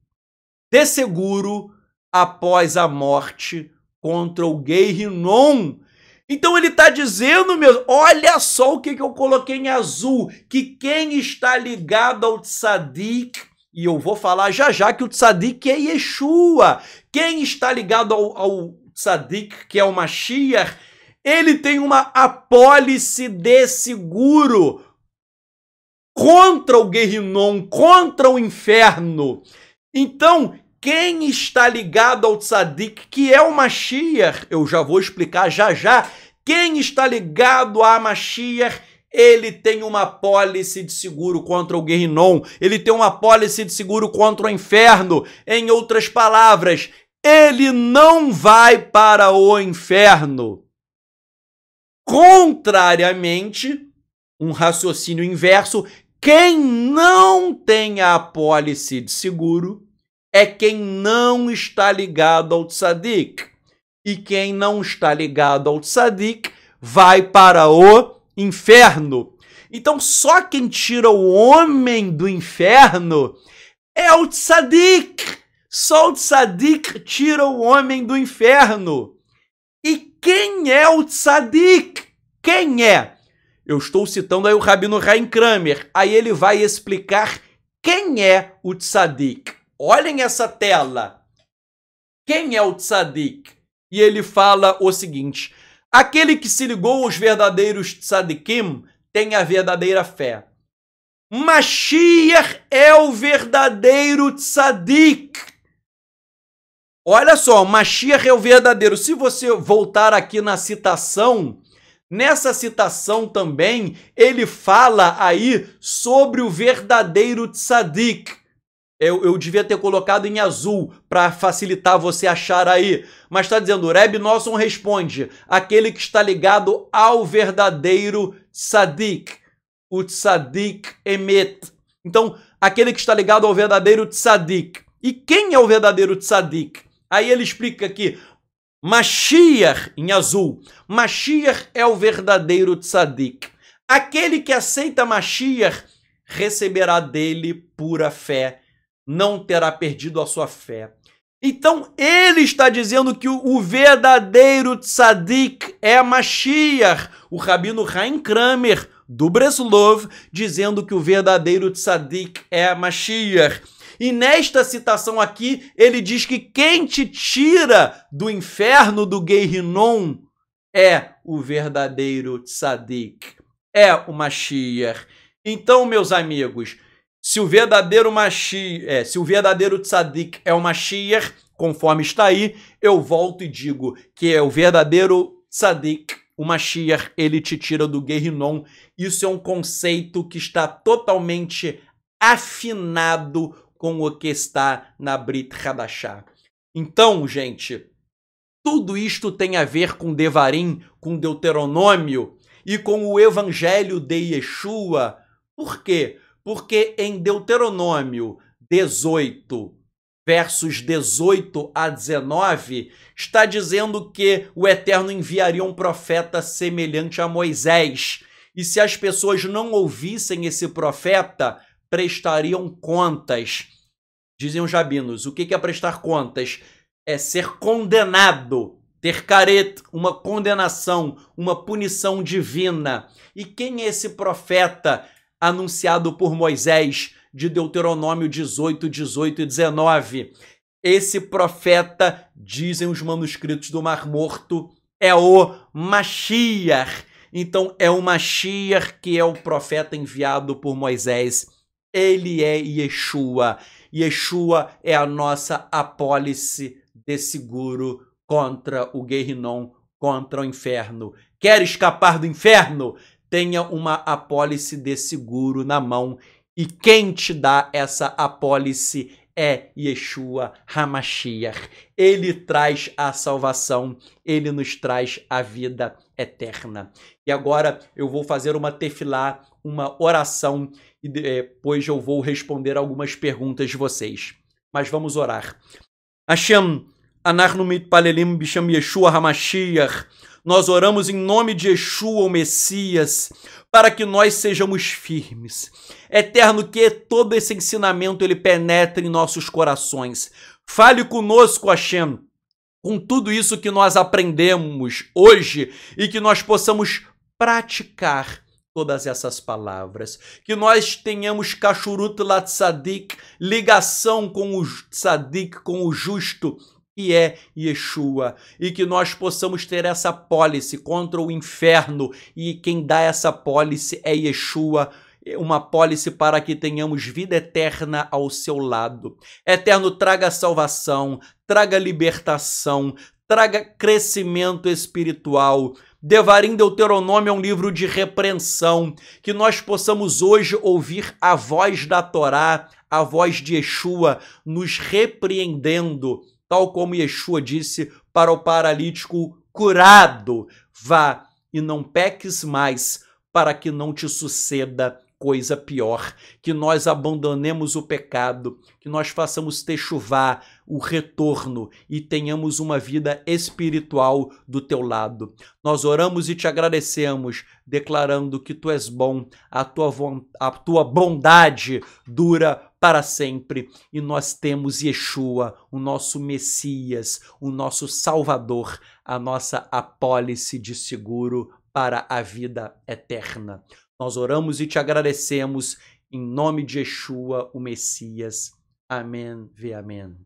de seguro após a morte contra o Gehinnom. Então ele está dizendo, olha só o que eu coloquei em azul, que quem está ligado ao tzadik, e eu vou falar já que o tzadik é Yeshua, quem está ligado ao tzadik, que é o Mashiach, ele tem uma apólice de seguro contra o Gehinnom, contra o inferno. Então, quem está ligado ao tzadik, que é o Mashiach, eu já vou explicar já, quem está ligado a Mashiach, ele tem uma apólice de seguro contra o Gehinnom, ele tem uma apólice de seguro contra o inferno. Em outras palavras, ele não vai para o inferno. Contrariamente, um raciocínio inverso, quem não tem a apólice de seguro é quem não está ligado ao tzadik. E quem não está ligado ao tzadik vai para o inferno. Então, só quem tira o homem do inferno é o tzadik. Só o tzadik tira o homem do inferno. E quem é o tzadik? Quem é? Eu estou citando aí o Rabino Chaim Kramer. Aí ele vai explicar quem é o tzadik. Olhem essa tela. Quem é o tzadik? E ele fala o seguinte: aquele que se ligou aos verdadeiros tzadikim tem a verdadeira fé. Mashiach é o verdadeiro tzadik. Olha só, Mashiach é o verdadeiro. Se você voltar aqui na citação, nessa citação também, ele fala aí sobre o verdadeiro tzadik. Eu devia ter colocado em azul para facilitar você achar aí. Mas está dizendo, Reb Nosson responde, aquele que está ligado ao verdadeiro tzadik, o tzadik emet. Então, aquele que está ligado ao verdadeiro tzadik. E quem é o verdadeiro tzadik? Aí ele explica aqui, Mashiach, em azul, Mashiach é o verdadeiro tzadik. Aquele que aceita Mashiach receberá dele pura fé, não terá perdido a sua fé. Então, ele está dizendo que o verdadeiro tzadik é Mashiach. O Rabino Chaim Kramer, do Breslov, dizendo que o verdadeiro tzadik é Mashiach. E nesta citação aqui, ele diz que quem te tira do inferno do Gehinnom é o verdadeiro tzadik, é o Mashiach. Então, meus amigos, se o verdadeiro tzadik é o Mashiach, conforme está aí, eu volto e digo que é o verdadeiro tzadik, o Mashiach, ele te tira do Gehinnom. Isso é um conceito que está totalmente afinado com o que está na Brit Hadashah. Então, gente, tudo isto tem a ver com Devarim, com Deuteronômio e com o Evangelho de Yeshua. Por quê? Porque em Deuteronômio 18, versos 18 a 19, está dizendo que o Eterno enviaria um profeta semelhante a Moisés. E se as pessoas não ouvissem esse profeta, prestariam contas. Dizem os rabinos, o que é prestar contas? É ser condenado, ter caret, uma condenação, uma punição divina. E quem é esse profeta anunciado por Moisés de Deuteronômio 18, 18 e 19? Esse profeta, dizem os manuscritos do Mar Morto, é o Mashiach. Então é o Mashiach que é o profeta enviado por Moisés. Ele é Yeshua. Yeshua é a nossa apólice de seguro contra o Gehinnom, contra o inferno. Quer escapar do inferno? Tenha uma apólice de seguro na mão. E quem te dá essa apólice é Yeshua HaMashiach. Ele traz a salvação, ele nos traz a vida eterna. E agora eu vou fazer uma tefilá, uma oração, e depois eu vou responder algumas perguntas de vocês. Mas vamos orar. Hashem, Anachnu mitpalelim bisham Yeshua HaMashiach. Nós oramos em nome de Yeshua, o Messias, para que nós sejamos firmes. Eterno, que todo esse ensinamento ele penetre em nossos corações. Fale conosco, Hashem, com tudo isso que nós aprendemos hoje e que nós possamos praticar todas essas palavras. Que nós tenhamos Kashurut Latzadik, ligação com o Tzadik, com o justo, que é Yeshua, e que nós possamos ter essa pólice contra o inferno, e quem dá essa pólice é Yeshua, uma pólice para que tenhamos vida eterna ao seu lado. Eterno, traga salvação, traga libertação, traga crescimento espiritual. Devarim, Deuteronômio é um livro de repreensão, que nós possamos hoje ouvir a voz da Torá, a voz de Yeshua, nos repreendendo, tal como Yeshua disse para o paralítico curado: vá e não peques mais, para que não te suceda coisa pior, que nós abandonemos o pecado, que nós façamos techuvá, o retorno, e tenhamos uma vida espiritual do teu lado. Nós oramos e te agradecemos, declarando que tu és bom, a tua bondade dura para sempre, e nós temos Yeshua, o nosso Messias, o nosso Salvador, a nossa apólice de seguro para a vida eterna. Nós oramos e te agradecemos em nome de Yeshua, o Messias. Amém, ve amém.